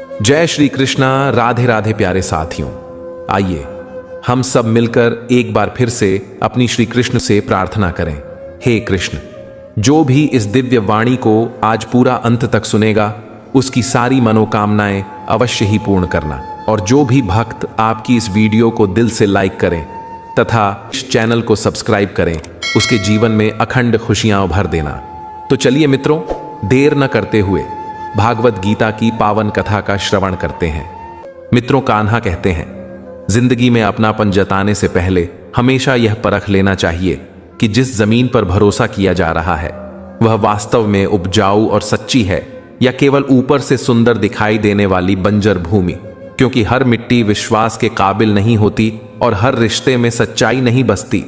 जय श्री कृष्णा। राधे राधे प्यारे साथियों, आइए हम सब मिलकर एक बार फिर से अपनी श्री कृष्ण से प्रार्थना करें। हे कृष्ण, जो भी इस दिव्य वाणी को आज पूरा अंत तक सुनेगा उसकी सारी मनोकामनाएं अवश्य ही पूर्ण करना। और जो भी भक्त आपकी इस वीडियो को दिल से लाइक करें तथा इस चैनल को सब्सक्राइब करें, उसके जीवन में अखंड खुशियां उभर देना। तो चलिए मित्रों, देर न करते हुए भागवत गीता की पावन कथा का श्रवण करते हैं। मित्रों, कान्हा कहते हैं, जिंदगी में अपनापन जताने से पहले हमेशा यह परख लेना चाहिए कि जिस जमीन पर भरोसा किया जा रहा है वह वास्तव में उपजाऊ और सच्ची है या केवल ऊपर से सुंदर दिखाई देने वाली बंजर भूमि। क्योंकि हर मिट्टी विश्वास के काबिल नहीं होती और हर रिश्ते में सच्चाई नहीं बसती।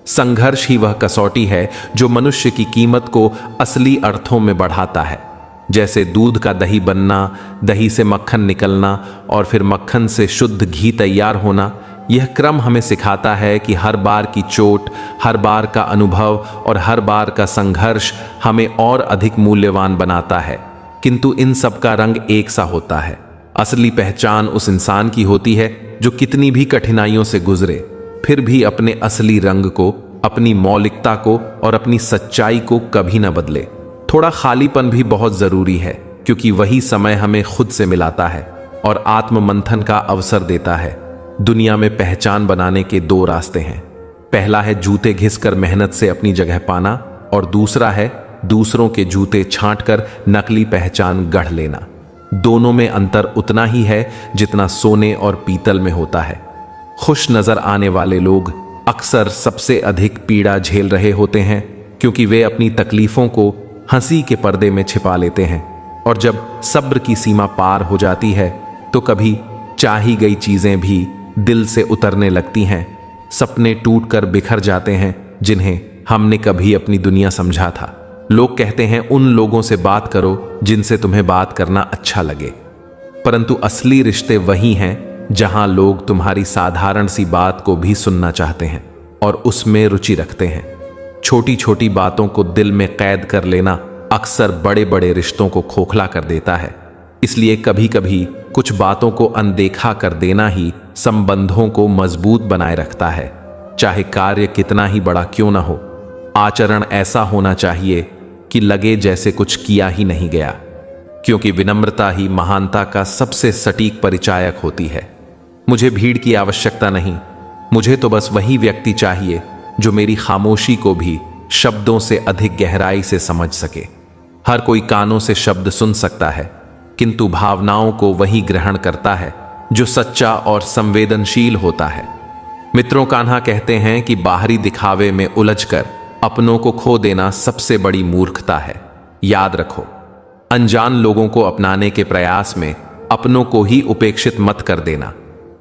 संघर्ष ही वह कसौटी है जो मनुष्य की कीमत को असली अर्थों में बढ़ाता है। जैसे दूध का दही बनना, दही से मक्खन निकलना और फिर मक्खन से शुद्ध घी तैयार होना, यह क्रम हमें सिखाता है कि हर बार की चोट, हर बार का अनुभव और हर बार का संघर्ष हमें और अधिक मूल्यवान बनाता है। किंतु इन सब का रंग एक सा होता है। असली पहचान उस इंसान की होती है जो कितनी भी कठिनाइयों से गुजरे फिर भी अपने असली रंग को, अपनी मौलिकता को और अपनी सच्चाई को कभी न बदले। थोड़ा खालीपन भी बहुत जरूरी है, क्योंकि वही समय हमें खुद से मिलाता है और आत्म मंथन का अवसर देता है। दुनिया में पहचान बनाने के दो रास्ते हैं। पहला है जूते घिसकर मेहनत से अपनी जगह पाना और दूसरा है दूसरों के जूते छांटकर नकली पहचान गढ़ लेना। दोनों में अंतर उतना ही है जितना सोने और पीतल में होता है। खुश नजर आने वाले लोग अक्सर सबसे अधिक पीड़ा झेल रहे होते हैं, क्योंकि वे अपनी तकलीफों को हंसी के पर्दे में छिपा लेते हैं। और जब सब्र की सीमा पार हो जाती है तो कभी चाही गई चीजें भी दिल से उतरने लगती हैं। सपने टूटकर बिखर जाते हैं जिन्हें हमने कभी अपनी दुनिया समझा था। लोग कहते हैं उन लोगों से बात करो जिनसे तुम्हें बात करना अच्छा लगे, परंतु असली रिश्ते वही हैं जहां लोग तुम्हारी साधारण सी बात को भी सुनना चाहते हैं और उसमें रुचि रखते हैं। छोटी छोटी बातों को दिल में कैद कर लेना अक्सर बड़े बड़े रिश्तों को खोखला कर देता है। इसलिए कभी कभी कुछ बातों को अनदेखा कर देना ही संबंधों को मजबूत बनाए रखता है, चाहे कार्य कितना ही बड़ा क्यों ना हो। आचरण ऐसा होना चाहिए कि लगे जैसे कुछ किया ही नहीं गया, क्योंकि विनम्रता ही महानता का सबसे सटीक परिचायक होती है। मुझे भीड़ की आवश्यकता नहीं, मुझे तो बस वही व्यक्ति चाहिए जो मेरी खामोशी को भी शब्दों से अधिक गहराई से समझ सके। हर कोई कानों से शब्द सुन सकता है, किंतु भावनाओं को वही ग्रहण करता है जो सच्चा और संवेदनशील होता है। मित्रों, कान्हा कहते हैं कि बाहरी दिखावे में उलझकर अपनों को खो देना सबसे बड़ी मूर्खता है। याद रखो, अनजान लोगों को अपनाने के प्रयास में अपनों को ही उपेक्षित मत कर देना,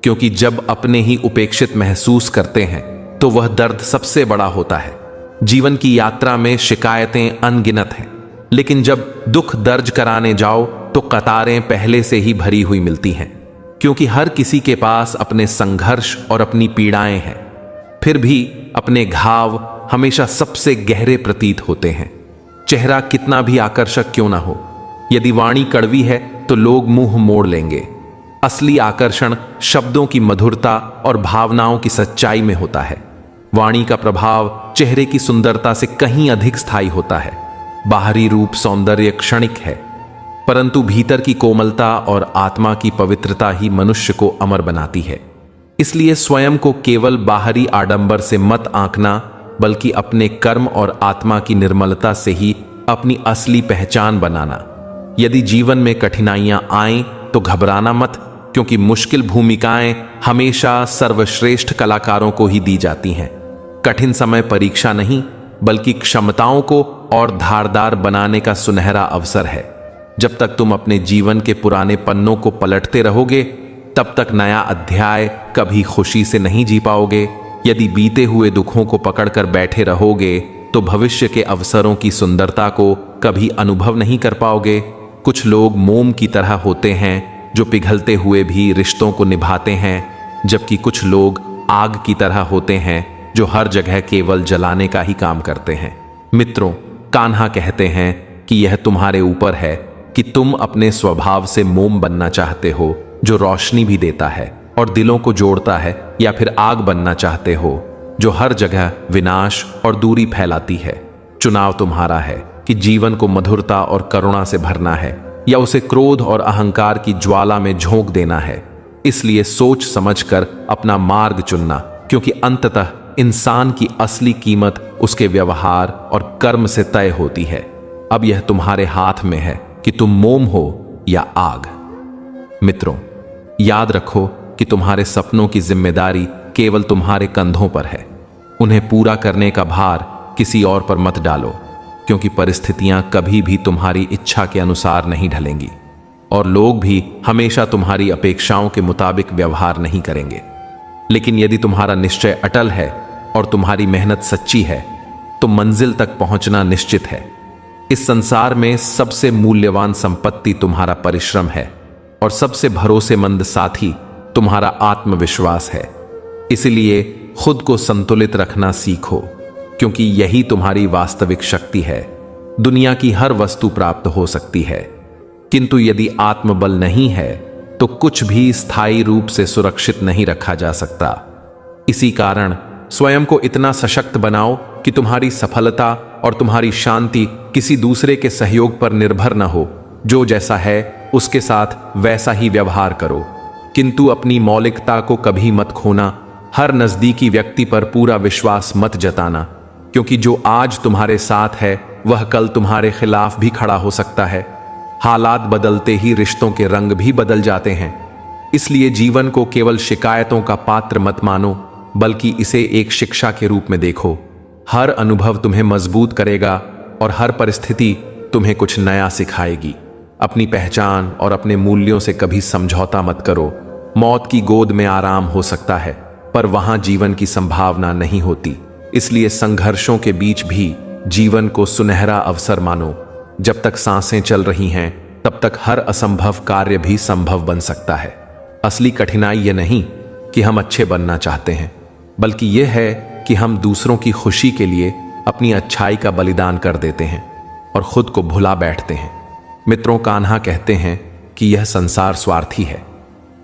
क्योंकि जब अपने ही उपेक्षित महसूस करते हैं तो वह दर्द सबसे बड़ा होता है। जीवन की यात्रा में शिकायतें अनगिनत हैं, लेकिन जब दुख दर्ज कराने जाओ तो कतारें पहले से ही भरी हुई मिलती हैं, क्योंकि हर किसी के पास अपने संघर्ष और अपनी पीड़ाएं हैं। फिर भी अपने घाव हमेशा सबसे गहरे प्रतीत होते हैं। चेहरा कितना भी आकर्षक क्यों ना हो, यदि वाणी कड़वी है तो लोग मुंह मोड़ लेंगे। असली आकर्षण शब्दों की मधुरता और भावनाओं की सच्चाई में होता है। वाणी का प्रभाव चेहरे की सुंदरता से कहीं अधिक स्थायी होता है। बाहरी रूप सौंदर्य क्षणिक है, परंतु भीतर की कोमलता और आत्मा की पवित्रता ही मनुष्य को अमर बनाती है। इसलिए स्वयं को केवल बाहरी आडंबर से मत आंकना, बल्कि अपने कर्म और आत्मा की निर्मलता से ही अपनी असली पहचान बनाना। यदि जीवन में कठिनाइयां आएं तो घबराना मत, क्योंकि मुश्किल भूमिकाएं हमेशा सर्वश्रेष्ठ कलाकारों को ही दी जाती हैं। कठिन समय परीक्षा नहीं, बल्कि क्षमताओं को और धारदार बनाने का सुनहरा अवसर है। जब तक तुम अपने जीवन के पुराने पन्नों को पलटते रहोगे, तब तक नया अध्याय कभी खुशी से नहीं जी पाओगे। यदि बीते हुए दुखों को पकड़कर बैठे रहोगे तो भविष्य के अवसरों की सुंदरता को कभी अनुभव नहीं कर पाओगे। कुछ लोग मोम की तरह होते हैं जो पिघलते हुए भी रिश्तों को निभाते हैं, जबकि कुछ लोग आग की तरह होते हैं जो हर जगह केवल जलाने का ही काम करते हैं। मित्रों, कान्हा कहते हैं कि यह तुम्हारे ऊपर है कि तुम अपने स्वभाव से मोम बनना चाहते हो जो रोशनी भी देता है और दिलों को जोड़ता है, या फिर आग बनना चाहते हो जो हर जगह विनाश और दूरी फैलाती है। चुनाव तुम्हारा है कि जीवन को मधुरता और करुणा से भरना है या उसे क्रोध और अहंकार की ज्वाला में झोंक देना है। इसलिए सोच समझकर अपना मार्ग चुनना, क्योंकि अंततः इंसान की असली कीमत उसके व्यवहार और कर्म से तय होती है। अब यह तुम्हारे हाथ में है कि तुम मोम हो या आग। मित्रों, याद रखो कि तुम्हारे सपनों की जिम्मेदारी केवल तुम्हारे कंधों पर है। उन्हें पूरा करने का भार किसी और पर मत डालो, क्योंकि परिस्थितियां कभी भी तुम्हारी इच्छा के अनुसार नहीं ढलेंगी और लोग भी हमेशा तुम्हारी अपेक्षाओं के मुताबिक व्यवहार नहीं करेंगे। लेकिन यदि तुम्हारा निश्चय अटल है और तुम्हारी मेहनत सच्ची है, तो मंजिल तक पहुंचना निश्चित है। इस संसार में सबसे मूल्यवान संपत्ति तुम्हारा परिश्रम है और सबसे भरोसेमंद साथी तुम्हारा आत्मविश्वास है। इसलिए खुद को संतुलित रखना सीखो, क्योंकि यही तुम्हारी वास्तविक शक्ति है। दुनिया की हर वस्तु प्राप्त हो सकती है, किंतु यदि आत्मबल नहीं है तो कुछ भी स्थायी रूप से सुरक्षित नहीं रखा जा सकता। इसी कारण स्वयं को इतना सशक्त बनाओ कि तुम्हारी सफलता और तुम्हारी शांति किसी दूसरे के सहयोग पर निर्भर न हो। जो जैसा है उसके साथ वैसा ही व्यवहार करो, किंतु अपनी मौलिकता को कभी मत खोना। हर नजदीकी व्यक्ति पर पूरा विश्वास मत जताना, क्योंकि जो आज तुम्हारे साथ है वह कल तुम्हारे खिलाफ भी खड़ा हो सकता है। हालात बदलते ही रिश्तों के रंग भी बदल जाते हैं। इसलिए जीवन को केवल शिकायतों का पात्र मत मानो, बल्कि इसे एक शिक्षा के रूप में देखो। हर अनुभव तुम्हें मजबूत करेगा और हर परिस्थिति तुम्हें कुछ नया सिखाएगी। अपनी पहचान और अपने मूल्यों से कभी समझौता मत करो। मौत की गोद में आराम हो सकता है, पर वहां जीवन की संभावना नहीं होती। इसलिए संघर्षों के बीच भी जीवन को सुनहरा अवसर मानो। जब तक सांसें चल रही हैं, तब तक हर असंभव कार्य भी संभव बन सकता है। असली कठिनाई यह नहीं कि हम अच्छे बनना चाहते हैं, बल्कि यह है कि हम दूसरों की खुशी के लिए अपनी अच्छाई का बलिदान कर देते हैं और खुद को भुला बैठते हैं। मित्रों, कान्हा कहते हैं कि यह संसार स्वार्थी है।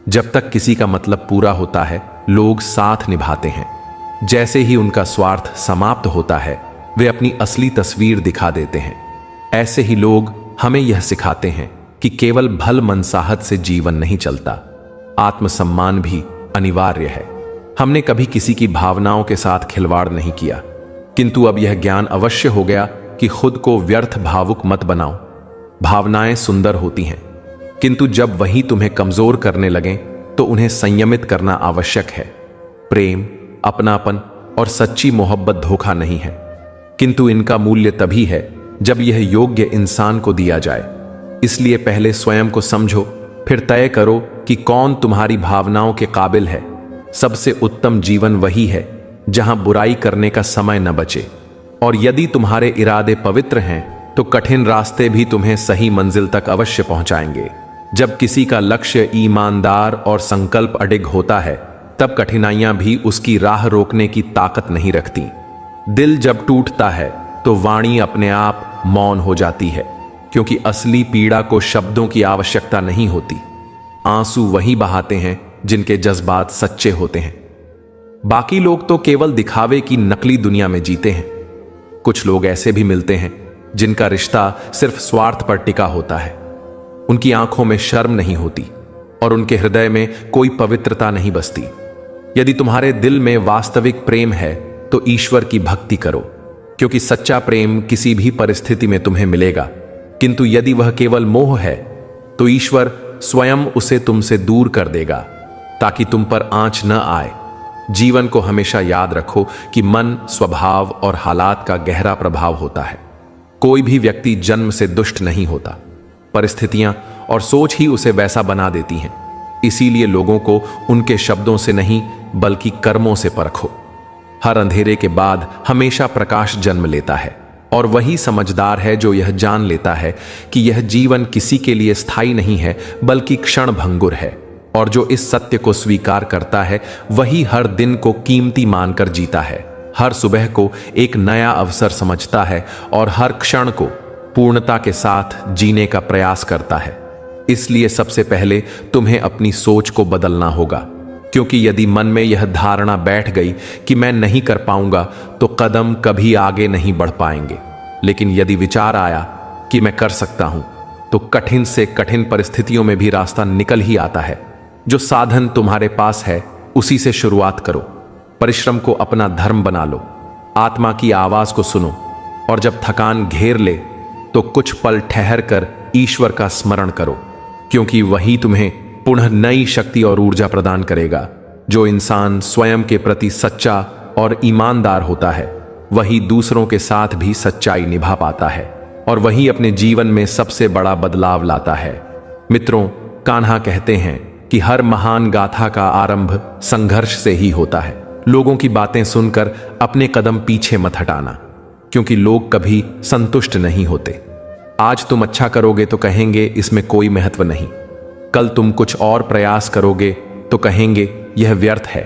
जब तक किसी का मतलब पूरा होता है, लोग साथ निभाते हैं। जैसे ही उनका स्वार्थ समाप्त होता है, वे अपनी असली तस्वीर दिखा देते हैं। ऐसे ही लोग हमें यह सिखाते हैं कि केवल भल मनसाहत से जीवन नहीं चलता, आत्मसम्मान भी अनिवार्य है। हमने कभी किसी की भावनाओं के साथ खिलवाड़ नहीं किया, किंतु अब यह ज्ञान अवश्य हो गया कि खुद को व्यर्थ भावुक मत बनाओ। भावनाएं सुंदर होती हैं, किंतु जब वही तुम्हें कमजोर करने लगें तो उन्हें संयमित करना आवश्यक है। प्रेम, अपनापन और सच्ची मोहब्बत धोखा नहीं है, किंतु इनका मूल्य तभी है जब यह योग्य इंसान को दिया जाए। इसलिए पहले स्वयं को समझो, फिर तय करो कि कौन तुम्हारी भावनाओं के काबिल है। सबसे उत्तम जीवन वही है जहां बुराई करने का समय न बचे। और यदि तुम्हारे इरादे पवित्र हैं तो कठिन रास्ते भी तुम्हें सही मंजिल तक अवश्य पहुंचाएंगे। जब किसी का लक्ष्य ईमानदार और संकल्प अडिग होता है, तब कठिनाइयां भी उसकी राह रोकने की ताकत नहीं रखती। दिल जब टूटता है तो वाणी अपने आप मौन हो जाती है, क्योंकि असली पीड़ा को शब्दों की आवश्यकता नहीं होती। आंसू वही बहाते हैं जिनके जज्बात सच्चे होते हैं। बाकी लोग तो केवल दिखावे की नकली दुनिया में जीते हैं। कुछ लोग ऐसे भी मिलते हैं जिनका रिश्ता सिर्फ स्वार्थ पर टिका होता है। उनकी आंखों में शर्म नहीं होती और उनके हृदय में कोई पवित्रता नहीं बसती। यदि तुम्हारे दिल में वास्तविक प्रेम है तो ईश्वर की भक्ति करो, क्योंकि सच्चा प्रेम किसी भी परिस्थिति में तुम्हें मिलेगा। किंतु यदि वह केवल मोह है तो ईश्वर स्वयं उसे तुमसे दूर कर देगा, ताकि तुम पर आंच न आए। जीवन को हमेशा याद रखो कि मन, स्वभाव और हालात का गहरा प्रभाव होता है। कोई भी व्यक्ति जन्म से दुष्ट नहीं होता, परिस्थितियां और सोच ही उसे वैसा बना देती हैं। इसीलिए लोगों को उनके शब्दों से नहीं बल्कि कर्मों से परखो। हर अंधेरे के बाद हमेशा प्रकाश जन्म लेता है, और वही समझदार है जो यह जान लेता है कि यह जीवन किसी के लिए स्थायी नहीं है बल्कि क्षण भंगुर है। और जो इस सत्य को स्वीकार करता है वही हर दिन को कीमती मानकर जीता है, हर सुबह को एक नया अवसर समझता है और हर क्षण को पूर्णता के साथ जीने का प्रयास करता है। इसलिए सबसे पहले तुम्हें अपनी सोच को बदलना होगा, क्योंकि यदि मन में यह धारणा बैठ गई कि मैं नहीं कर पाऊंगा तो कदम कभी आगे नहीं बढ़ पाएंगे। लेकिन यदि विचार आया कि मैं कर सकता हूं, तो कठिन से कठिन परिस्थितियों में भी रास्ता निकल ही आता है। जो साधन तुम्हारे पास है उसी से शुरुआत करो। परिश्रम को अपना धर्म बना लो, आत्मा की आवाज को सुनो, और जब थकान घेर ले तो कुछ पल ठहर कर ईश्वर का स्मरण करो, क्योंकि वही तुम्हें पुनः नई शक्ति और ऊर्जा प्रदान करेगा। जो इंसान स्वयं के प्रति सच्चा और ईमानदार होता है, वही दूसरों के साथ भी सच्चाई निभा पाता है, और वही अपने जीवन में सबसे बड़ा बदलाव लाता है। मित्रों, कान्हा कहते हैं कि हर महान गाथा का आरंभ संघर्ष से ही होता है। लोगों की बातें सुनकर अपने कदम पीछे मत हटाना, क्योंकि लोग कभी संतुष्ट नहीं होते। आज तुम अच्छा करोगे तो कहेंगे इसमें कोई महत्व नहीं, कल तुम कुछ और प्रयास करोगे तो कहेंगे यह व्यर्थ है,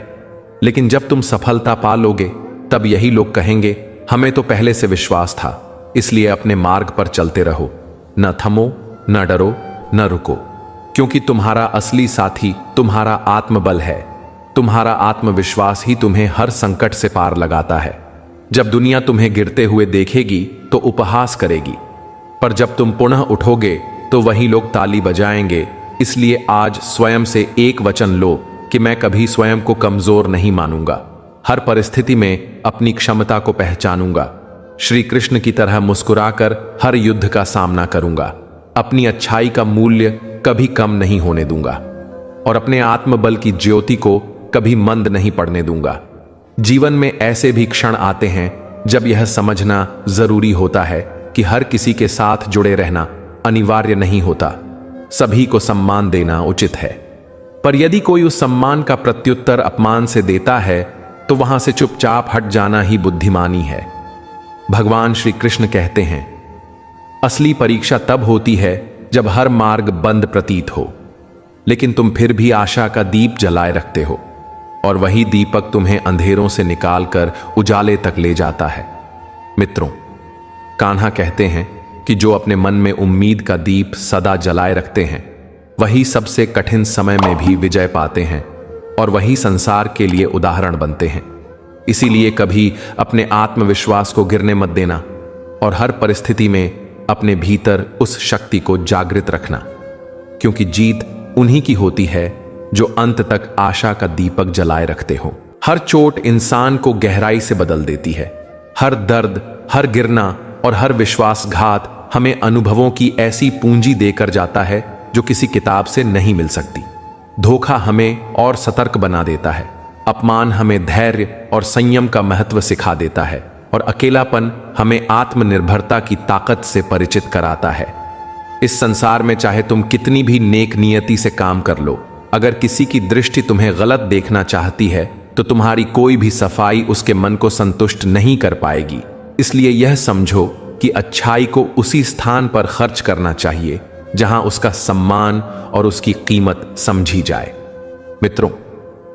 लेकिन जब तुम सफलता पा लोगे तब यही लोग कहेंगे हमें तो पहले से विश्वास था। इसलिए अपने मार्ग पर चलते रहो, न थमो, न डरो, न रुको, क्योंकि तुम्हारा असली साथी तुम्हारा आत्मबल है। तुम्हारा आत्मविश्वास ही तुम्हें हर संकट से पार लगाता है। जब दुनिया तुम्हें गिरते हुए देखेगी तो उपहास करेगी, पर जब तुम पुनः उठोगे तो वही लोग ताली बजाएंगे। इसलिए आज स्वयं से एक वचन लो कि मैं कभी स्वयं को कमजोर नहीं मानूंगा, हर परिस्थिति में अपनी क्षमता को पहचानूंगा, श्री कृष्ण की तरह मुस्कुराकर हर युद्ध का सामना करूंगा, अपनी अच्छाई का मूल्य कभी कम नहीं होने दूंगा, और अपने आत्मबल की ज्योति को कभी मंद नहीं पड़ने दूंगा। जीवन में ऐसे भी क्षण आते हैं जब यह समझना जरूरी होता है कि हर किसी के साथ जुड़े रहना अनिवार्य नहीं होता, सभी को सम्मान देना उचित है। पर यदि कोई उस सम्मान का प्रत्युत्तर अपमान से देता है तो वहां से चुपचाप हट जाना ही बुद्धिमानी है। भगवान श्री कृष्ण कहते हैं, असली परीक्षा तब होती है जब हर मार्ग बंद प्रतीत हो, लेकिन तुम फिर भी आशा का दीप जलाए रखते हो, और वही दीपक तुम्हें अंधेरों से निकालकर उजाले तक ले जाता है। मित्रों, कान्हा कहते हैं कि जो अपने मन में उम्मीद का दीप सदा जलाए रखते हैं, वही सबसे कठिन समय में भी विजय पाते हैं, और वही संसार के लिए उदाहरण बनते हैं। इसीलिए कभी अपने आत्मविश्वास को गिरने मत देना, और हर परिस्थिति में अपने भीतर उस शक्ति को जागृत रखना, क्योंकि जीत उन्हीं की होती है जो अंत तक आशा का दीपक जलाए रखते हो। हर चोट इंसान को गहराई से बदल देती है। हर दर्द, हर गिरना और हर विश्वासघात हमें अनुभवों की ऐसी पूंजी देकर जाता है जो किसी किताब से नहीं मिल सकती। धोखा हमें और सतर्क बना देता है, अपमान हमें धैर्य और संयम का महत्व सिखा देता है, और अकेलापन हमें आत्मनिर्भरता की ताकत से परिचित कराता है। इस संसार में चाहे तुम कितनी भी नेक नियति से काम कर लो, अगर किसी की दृष्टि तुम्हें गलत देखना चाहती है तो तुम्हारी कोई भी सफाई उसके मन को संतुष्ट नहीं कर पाएगी। इसलिए यह समझो कि अच्छाई को उसी स्थान पर खर्च करना चाहिए जहां उसका सम्मान और उसकी कीमत समझी जाए। मित्रों,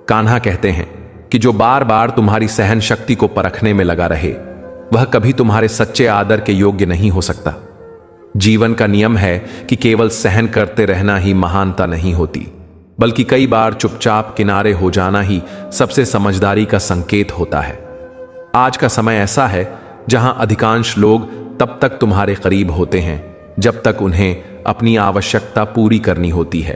कान्हा कहते हैं कि जो बार बार तुम्हारी सहन शक्ति को परखने में लगा रहे, वह कभी तुम्हारे सच्चे आदर के योग्य नहीं हो सकता। जीवन का नियम है कि केवल सहन करते रहना ही महानता नहीं होती, बल्कि कई बार चुपचाप किनारे हो जाना ही सबसे समझदारी का संकेत होता है। आज का समय ऐसा है जहां अधिकांश लोग तब तक तुम्हारे करीब होते हैं जब तक उन्हें अपनी आवश्यकता पूरी करनी होती है,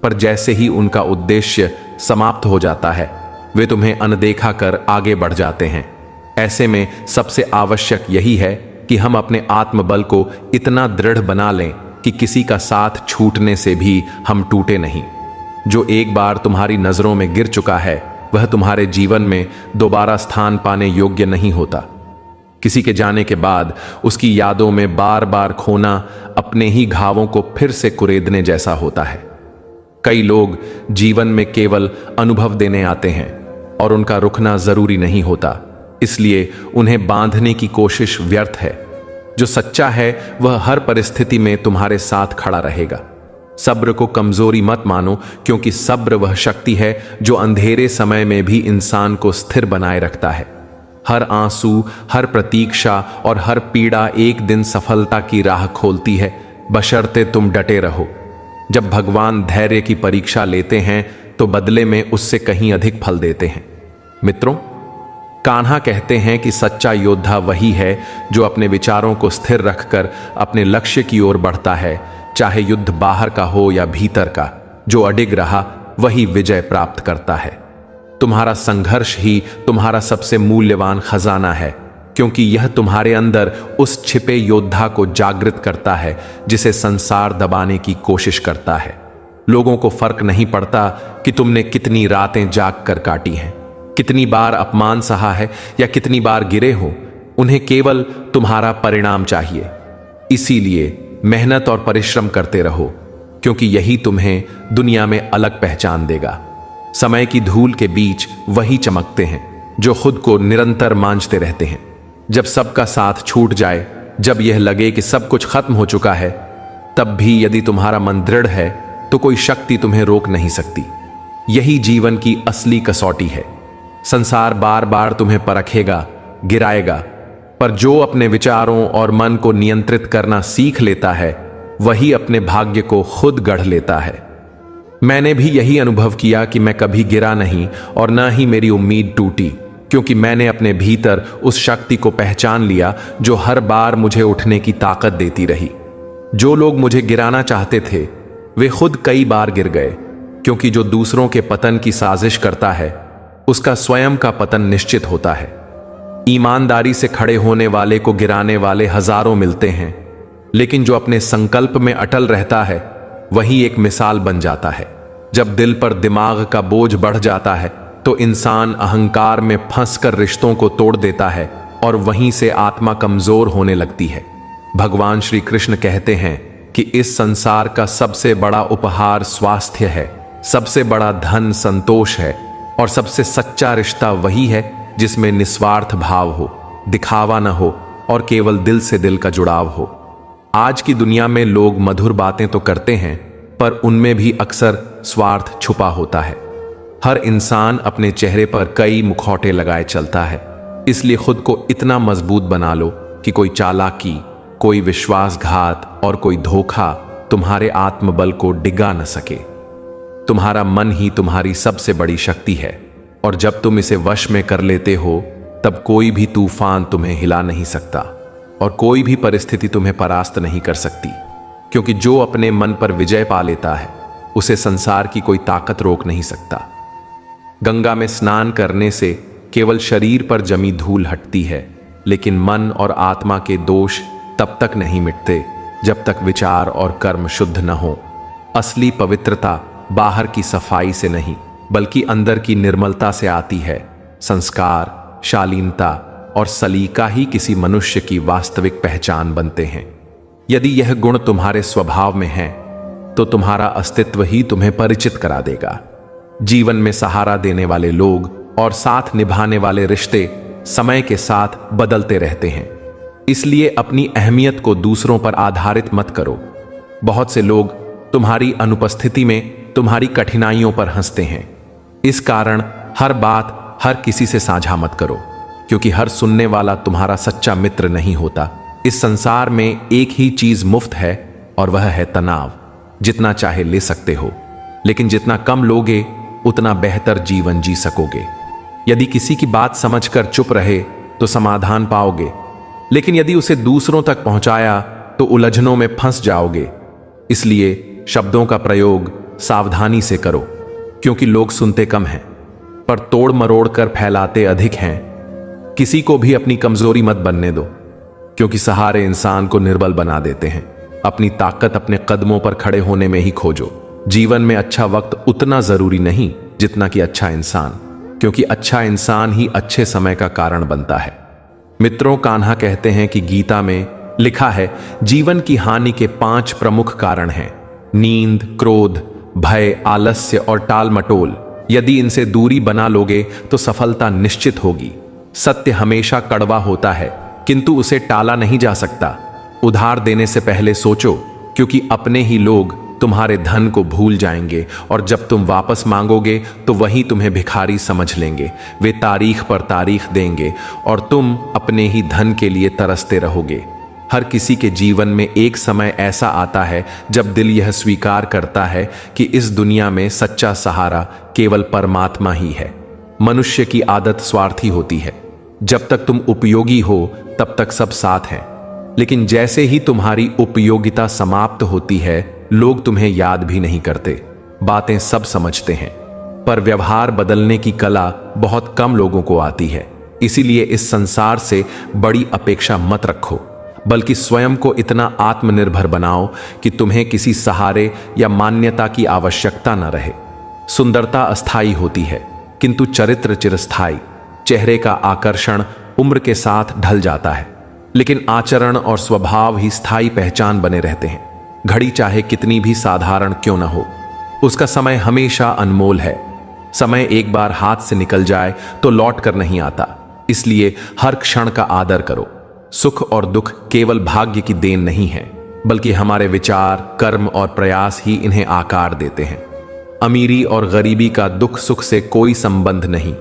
पर जैसे ही उनका उद्देश्य समाप्त हो जाता है, वे तुम्हें अनदेखा कर आगे बढ़ जाते हैं। ऐसे में सबसे आवश्यक यही है कि हम अपने आत्मबल को इतना दृढ़ बना लें कि किसी का साथ छूटने से भी हम टूटे नहीं। जो एक बार तुम्हारी नजरों में गिर चुका है, वह तुम्हारे जीवन में दोबारा स्थान पाने योग्य नहीं होता। किसी के जाने के बाद उसकी यादों में बार बार खोना अपने ही घावों को फिर से कुरेदने जैसा होता है। कई लोग जीवन में केवल अनुभव देने आते हैं और उनका रुकना जरूरी नहीं होता, इसलिए उन्हें बांधने की कोशिश व्यर्थ है। जो सच्चा है वह हर परिस्थिति में तुम्हारे साथ खड़ा रहेगा। सब्र को कमजोरी मत मानो, क्योंकि सब्र वह शक्ति है जो अंधेरे समय में भी इंसान को स्थिर बनाए रखता है। हर आंसू, हर प्रतीक्षा और हर पीड़ा एक दिन सफलता की राह खोलती है, बशर्ते तुम डटे रहो। जब भगवान धैर्य की परीक्षा लेते हैं तो बदले में उससे कहीं अधिक फल देते हैं। मित्रों, कान्हा कहते हैं कि सच्चा योद्धा वही है जो अपने विचारों को स्थिर रखकर अपने लक्ष्य की ओर बढ़ता है, चाहे युद्ध बाहर का हो या भीतर का। जो अडिग रहा वही विजय प्राप्त करता है। तुम्हारा संघर्ष ही तुम्हारा सबसे मूल्यवान खजाना है, क्योंकि यह तुम्हारे अंदर उस छिपे योद्धा को जागृत करता है जिसे संसार दबाने की कोशिश करता है। लोगों को फर्क नहीं पड़ता कि तुमने कितनी रातें जाग कर काटी हैं, कितनी बार अपमान सहा है या कितनी बार गिरे हो। उन्हें केवल तुम्हारा परिणाम चाहिए। इसीलिए मेहनत और परिश्रम करते रहो, क्योंकि यही तुम्हें दुनिया में अलग पहचान देगा। समय की धूल के बीच वही चमकते हैं जो खुद को निरंतर मांझते रहते हैं। जब सबका साथ छूट जाए, जब यह लगे कि सब कुछ खत्म हो चुका है, तब भी यदि तुम्हारा मन दृढ़ है तो कोई शक्ति तुम्हें रोक नहीं सकती। यही जीवन की असली कसौटी है। संसार बार बार तुम्हें परखेगा, गिराएगा, पर जो अपने विचारों और मन को नियंत्रित करना सीख लेता है वही अपने भाग्य को खुद गढ़ लेता है। मैंने भी यही अनुभव किया कि मैं कभी गिरा नहीं और न ही मेरी उम्मीद टूटी, क्योंकि मैंने अपने भीतर उस शक्ति को पहचान लिया जो हर बार मुझे उठने की ताकत देती रही। जो लोग मुझे गिराना चाहते थे वे खुद कई बार गिर गए, क्योंकि जो दूसरों के पतन की साजिश करता है उसका स्वयं का पतन निश्चित होता है। ईमानदारी से खड़े होने वाले को गिराने वाले हजारों मिलते हैं, लेकिन जो अपने संकल्प में अटल रहता है वही एक मिसाल बन जाता है। जब दिल पर दिमाग का बोझ बढ़ जाता है तो इंसान अहंकार में फंसकर रिश्तों को तोड़ देता है और वहीं से आत्मा कमजोर होने लगती है। भगवान श्री कृष्ण कहते हैं कि इस संसार का सबसे बड़ा उपहार स्वास्थ्य है, सबसे बड़ा धन संतोष है और सबसे सच्चा रिश्ता वही है जिसमें निस्वार्थ भाव हो, दिखावा न हो और केवल दिल से दिल का जुड़ाव हो। आज की दुनिया में लोग मधुर बातें तो करते हैं, पर उनमें भी अक्सर स्वार्थ छुपा होता है। हर इंसान अपने चेहरे पर कई मुखौटे लगाए चलता है, इसलिए खुद को इतना मजबूत बना लो कि कोई चालाकी, कोई विश्वासघात और कोई धोखा तुम्हारे आत्मबल को डिगा न सके। तुम्हारा मन ही तुम्हारी सबसे बड़ी शक्ति है, और जब तुम इसे वश में कर लेते हो तब कोई भी तूफान तुम्हें हिला नहीं सकता और कोई भी परिस्थिति तुम्हें परास्त नहीं कर सकती, क्योंकि जो अपने मन पर विजय पा लेता है उसे संसार की कोई ताकत रोक नहीं सकता। गंगा में स्नान करने से केवल शरीर पर जमी धूल हटती है, लेकिन मन और आत्मा के दोष तब तक नहीं मिटते जब तक विचार और कर्म शुद्ध न हो। असली पवित्रता बाहर की सफाई से नहीं बल्कि अंदर की निर्मलता से आती है। संस्कार, शालीनता और सलीका ही किसी मनुष्य की वास्तविक पहचान बनते हैं। यदि यह गुण तुम्हारे स्वभाव में है तो तुम्हारा अस्तित्व ही तुम्हें परिचित करा देगा। जीवन में सहारा देने वाले लोग और साथ निभाने वाले रिश्ते समय के साथ बदलते रहते हैं, इसलिए अपनी अहमियत को दूसरों पर आधारित मत करो। बहुत से लोग तुम्हारी अनुपस्थिति में तुम्हारी कठिनाइयों पर हंसते हैं। इस कारण हर बात हर किसी से साझा मत करो, क्योंकि हर सुनने वाला तुम्हारा सच्चा मित्र नहीं होता। इस संसार में एक ही चीज मुफ्त है और वह है तनाव। जितना चाहे ले सकते हो, लेकिन जितना कम लोगे उतना बेहतर जीवन जी सकोगे। यदि किसी की बात समझकर चुप रहे तो समाधान पाओगे, लेकिन यदि उसे दूसरों तक पहुंचाया तो उलझनों में फंस जाओगे। इसलिए शब्दों का प्रयोग सावधानी से करो, क्योंकि लोग सुनते कम हैं पर तोड़ मरोड़ कर फैलाते अधिक हैं। किसी को भी अपनी कमजोरी मत बनने दो, क्योंकि सहारे इंसान को निर्बल बना देते हैं। अपनी ताकत अपने कदमों पर खड़े होने में ही खोजो। जीवन में अच्छा वक्त उतना जरूरी नहीं जितना कि अच्छा इंसान, क्योंकि अच्छा इंसान ही अच्छे समय का कारण बनता है। मित्रों, कान्हा कहते हैं कि गीता में लिखा है, जीवन की हानि के 5 प्रमुख कारण हैं: नींद, क्रोध, भय, आलस्य और टाल मटोल। यदि इनसे दूरी बना लोगे तो सफलता निश्चित होगी। सत्य हमेशा कड़वा होता है, किंतु उसे टाला नहीं जा सकता। उधार देने से पहले सोचो, क्योंकि अपने ही लोग तुम्हारे धन को भूल जाएंगे और जब तुम वापस मांगोगे तो वही तुम्हें भिखारी समझ लेंगे। वे तारीख पर तारीख देंगे और तुम अपने ही धन के लिए तरसते रहोगे। हर किसी के जीवन में एक समय ऐसा आता है जब दिल यह स्वीकार करता है कि इस दुनिया में सच्चा सहारा केवल परमात्मा ही है। मनुष्य की आदत स्वार्थी होती है। जब तक तुम उपयोगी हो तब तक सब साथ हैं, लेकिन जैसे ही तुम्हारी उपयोगिता समाप्त होती है लोग तुम्हें याद भी नहीं करते। बातें सब समझते हैं पर व्यवहार बदलने की कला बहुत कम लोगों को आती है। इसीलिए इस संसार से बड़ी अपेक्षा मत रखो, बल्कि स्वयं को इतना आत्मनिर्भर बनाओ कि तुम्हें किसी सहारे या मान्यता की आवश्यकता न रहे। सुंदरता अस्थायी होती है किंतु चरित्र चिरस्थायी। चेहरे का आकर्षण उम्र के साथ ढल जाता है, लेकिन आचरण और स्वभाव ही स्थायी पहचान बने रहते हैं। घड़ी चाहे कितनी भी साधारण क्यों न हो, उसका समय हमेशा अनमोल है। समय एक बार हाथ से निकल जाए तो लौट कर नहीं आता, इसलिए हर क्षण का आदर करो। सुख और दुख केवल भाग्य की देन नहीं है, बल्कि हमारे विचार, कर्म और प्रयास ही इन्हें आकार देते हैं। अमीरी और गरीबी का दुख सुख से कोई संबंध नहीं।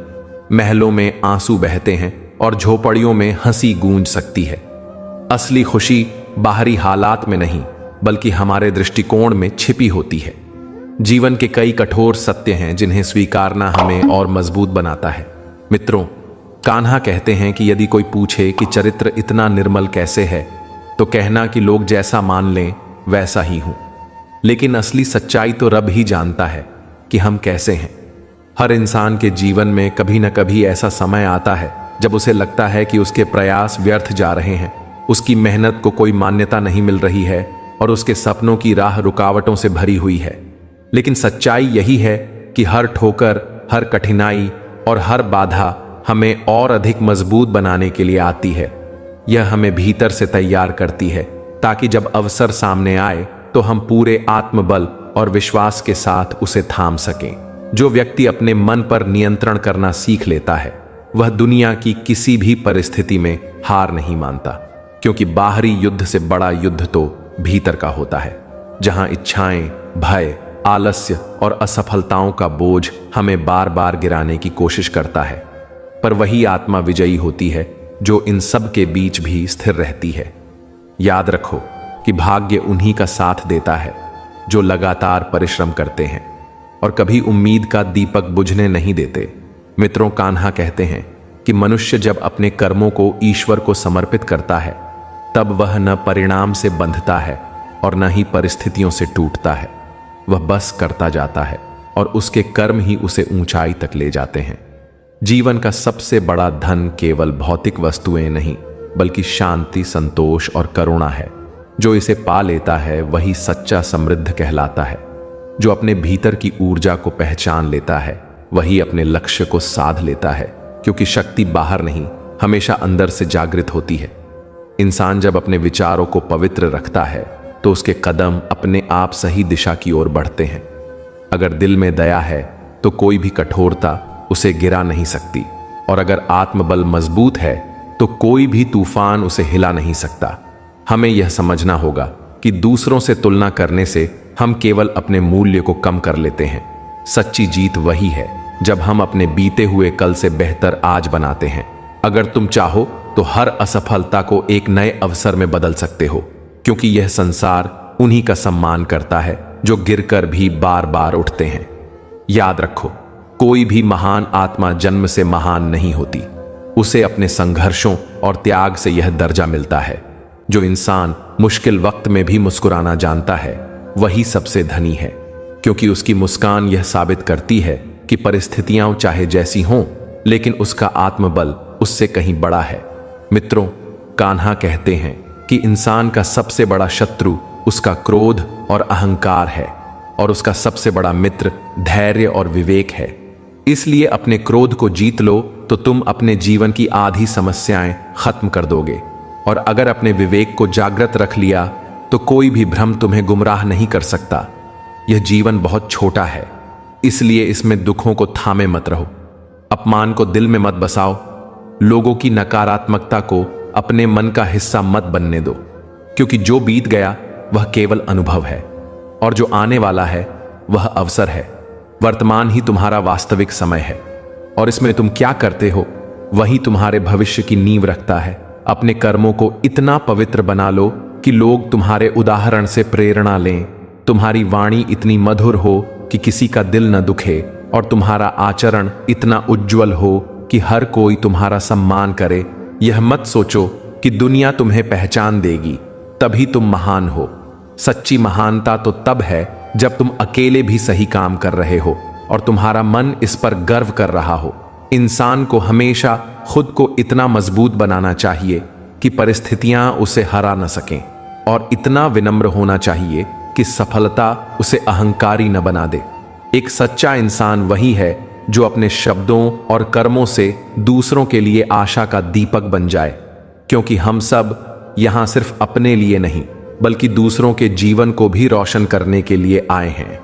महलों में आंसू बहते हैं और झोपड़ियों में हंसी गूंज सकती है। असली खुशी बाहरी हालात में नहीं, बल्कि हमारे दृष्टिकोण में छिपी होती है। जीवन के कई कठोर सत्य हैं जिन्हें स्वीकारना हमें और मजबूत बनाता है। मित्रों, कान्हा कहते हैं कि यदि कोई पूछे कि चरित्र इतना निर्मल कैसे है, तो कहना कि लोग जैसा मान लें वैसा ही हूं। लेकिन असली सच्चाई तो रब ही जानता है कि हम कैसे हैं। हर इंसान के जीवन में कभी न कभी ऐसा समय आता है जब उसे लगता है कि उसके प्रयास व्यर्थ जा रहे हैं, उसकी मेहनत को कोई मान्यता नहीं मिल रही है और उसके सपनों की राह रुकावटों से भरी हुई है। लेकिन सच्चाई यही है कि हर ठोकर, हर कठिनाई और हर बाधा हमें और अधिक मजबूत बनाने के लिए आती है। यह हमें भीतर से तैयार करती है ताकि जब अवसर सामने आए तो हम पूरे आत्मबल और विश्वास के साथ उसे थाम सकें। जो व्यक्ति अपने मन पर नियंत्रण करना सीख लेता है वह दुनिया की किसी भी परिस्थिति में हार नहीं मानता, क्योंकि बाहरी युद्ध से बड़ा युद्ध तो भीतर का होता है, जहां इच्छाएं, भय, आलस्य और असफलताओं का बोझ हमें बार बार गिराने की कोशिश करता है। पर वही आत्मा विजयी होती है जो इन सब के बीच भी स्थिर रहती है। याद रखो कि भाग्य उन्हीं का साथ देता है जो लगातार परिश्रम करते हैं और कभी उम्मीद का दीपक बुझने नहीं देते। मित्रों, कान्हा कहते हैं कि मनुष्य जब अपने कर्मों को ईश्वर को समर्पित करता है तब वह न परिणाम से बंधता है और न ही परिस्थितियों से टूटता है। वह बस करता जाता है और उसके कर्म ही उसे ऊंचाई तक ले जाते हैं। जीवन का सबसे बड़ा धन केवल भौतिक वस्तुएं नहीं, बल्कि शांति, संतोष और करुणा है। जो इसे पा लेता है वही सच्चा समृद्ध कहलाता है। जो अपने भीतर की ऊर्जा को पहचान लेता है वही अपने लक्ष्य को साध लेता है, क्योंकि शक्ति बाहर नहीं, हमेशा अंदर से जागृत होती है। इंसान जब अपने विचारों को पवित्र रखता है तो उसके कदम अपने आप सही दिशा की ओर बढ़ते हैं। अगर दिल में दया है तो कोई भी कठोरता उसे गिरा नहीं सकती, और अगर आत्मबल मजबूत है तो कोई भी तूफान उसे हिला नहीं सकता। हमें यह समझना होगा कि दूसरों से तुलना करने से हम केवल अपने मूल्य को कम कर लेते हैं। सच्ची जीत वही है जब हम अपने बीते हुए कल से बेहतर आज बनाते हैं। अगर तुम चाहो तो हर असफलता को एक नए अवसर में बदल सकते हो, क्योंकि यह संसार उन्हीं का सम्मान करता है जो गिरकर भी बार बार उठते हैं। याद रखो, कोई भी महान आत्मा जन्म से महान नहीं होती, उसे अपने संघर्षों और त्याग से यह दर्जा मिलता है। जो इंसान मुश्किल वक्त में भी मुस्कुराना जानता है वही सबसे धनी है, क्योंकि उसकी मुस्कान यह साबित करती है कि परिस्थितियां चाहे जैसी हों, लेकिन उसका आत्मबल उससे कहीं बड़ा है। मित्रों, कान्हा कहते हैं कि इंसान का सबसे बड़ा शत्रु उसका क्रोध और अहंकार है, और उसका सबसे बड़ा मित्र धैर्य और विवेक है। इसलिए अपने क्रोध को जीत लो तो तुम अपने जीवन की आधी समस्याएं खत्म कर दोगे, और अगर अपने विवेक को जागृत रख लिया तो कोई भी भ्रम तुम्हें गुमराह नहीं कर सकता। यह जीवन बहुत छोटा है, इसलिए इसमें दुखों को थामे मत रहो, अपमान को दिल में मत बसाओ, लोगों की नकारात्मकता को अपने मन का हिस्सा मत बनने दो, क्योंकि जो बीत गया वह केवल अनुभव है। और जो आने वाला है वह अवसर है। वर्तमान ही तुम्हारा वास्तविक समय है और इसमें तुम क्या करते हो वही तुम्हारे भविष्य की नींव रखता है। अपने कर्मों को इतना पवित्र बना लो कि लोग तुम्हारे उदाहरण से प्रेरणा लें। तुम्हारी वाणी इतनी मधुर हो कि किसी का दिल न दुखे और तुम्हारा आचरण इतना उज्जवल हो कि हर कोई तुम्हारा सम्मान करे। यह मत सोचो कि दुनिया तुम्हें पहचान देगी तभी तुम महान हो। सच्ची महानता तो तब है जब तुम अकेले भी सही काम कर रहे हो और तुम्हारा मन इस पर गर्व कर रहा हो। इंसान को हमेशा खुद को इतना मजबूत बनाना चाहिए कि परिस्थितियां उसे हरा न सकें और इतना विनम्र होना चाहिए कि सफलता उसे अहंकारी न बना दे। एक सच्चा इंसान वही है जो अपने शब्दों और कर्मों से दूसरों के लिए आशा का दीपक बन जाए, क्योंकि हम सब यहां सिर्फ अपने लिए नहीं बल्कि दूसरों के जीवन को भी रोशन करने के लिए आए हैं।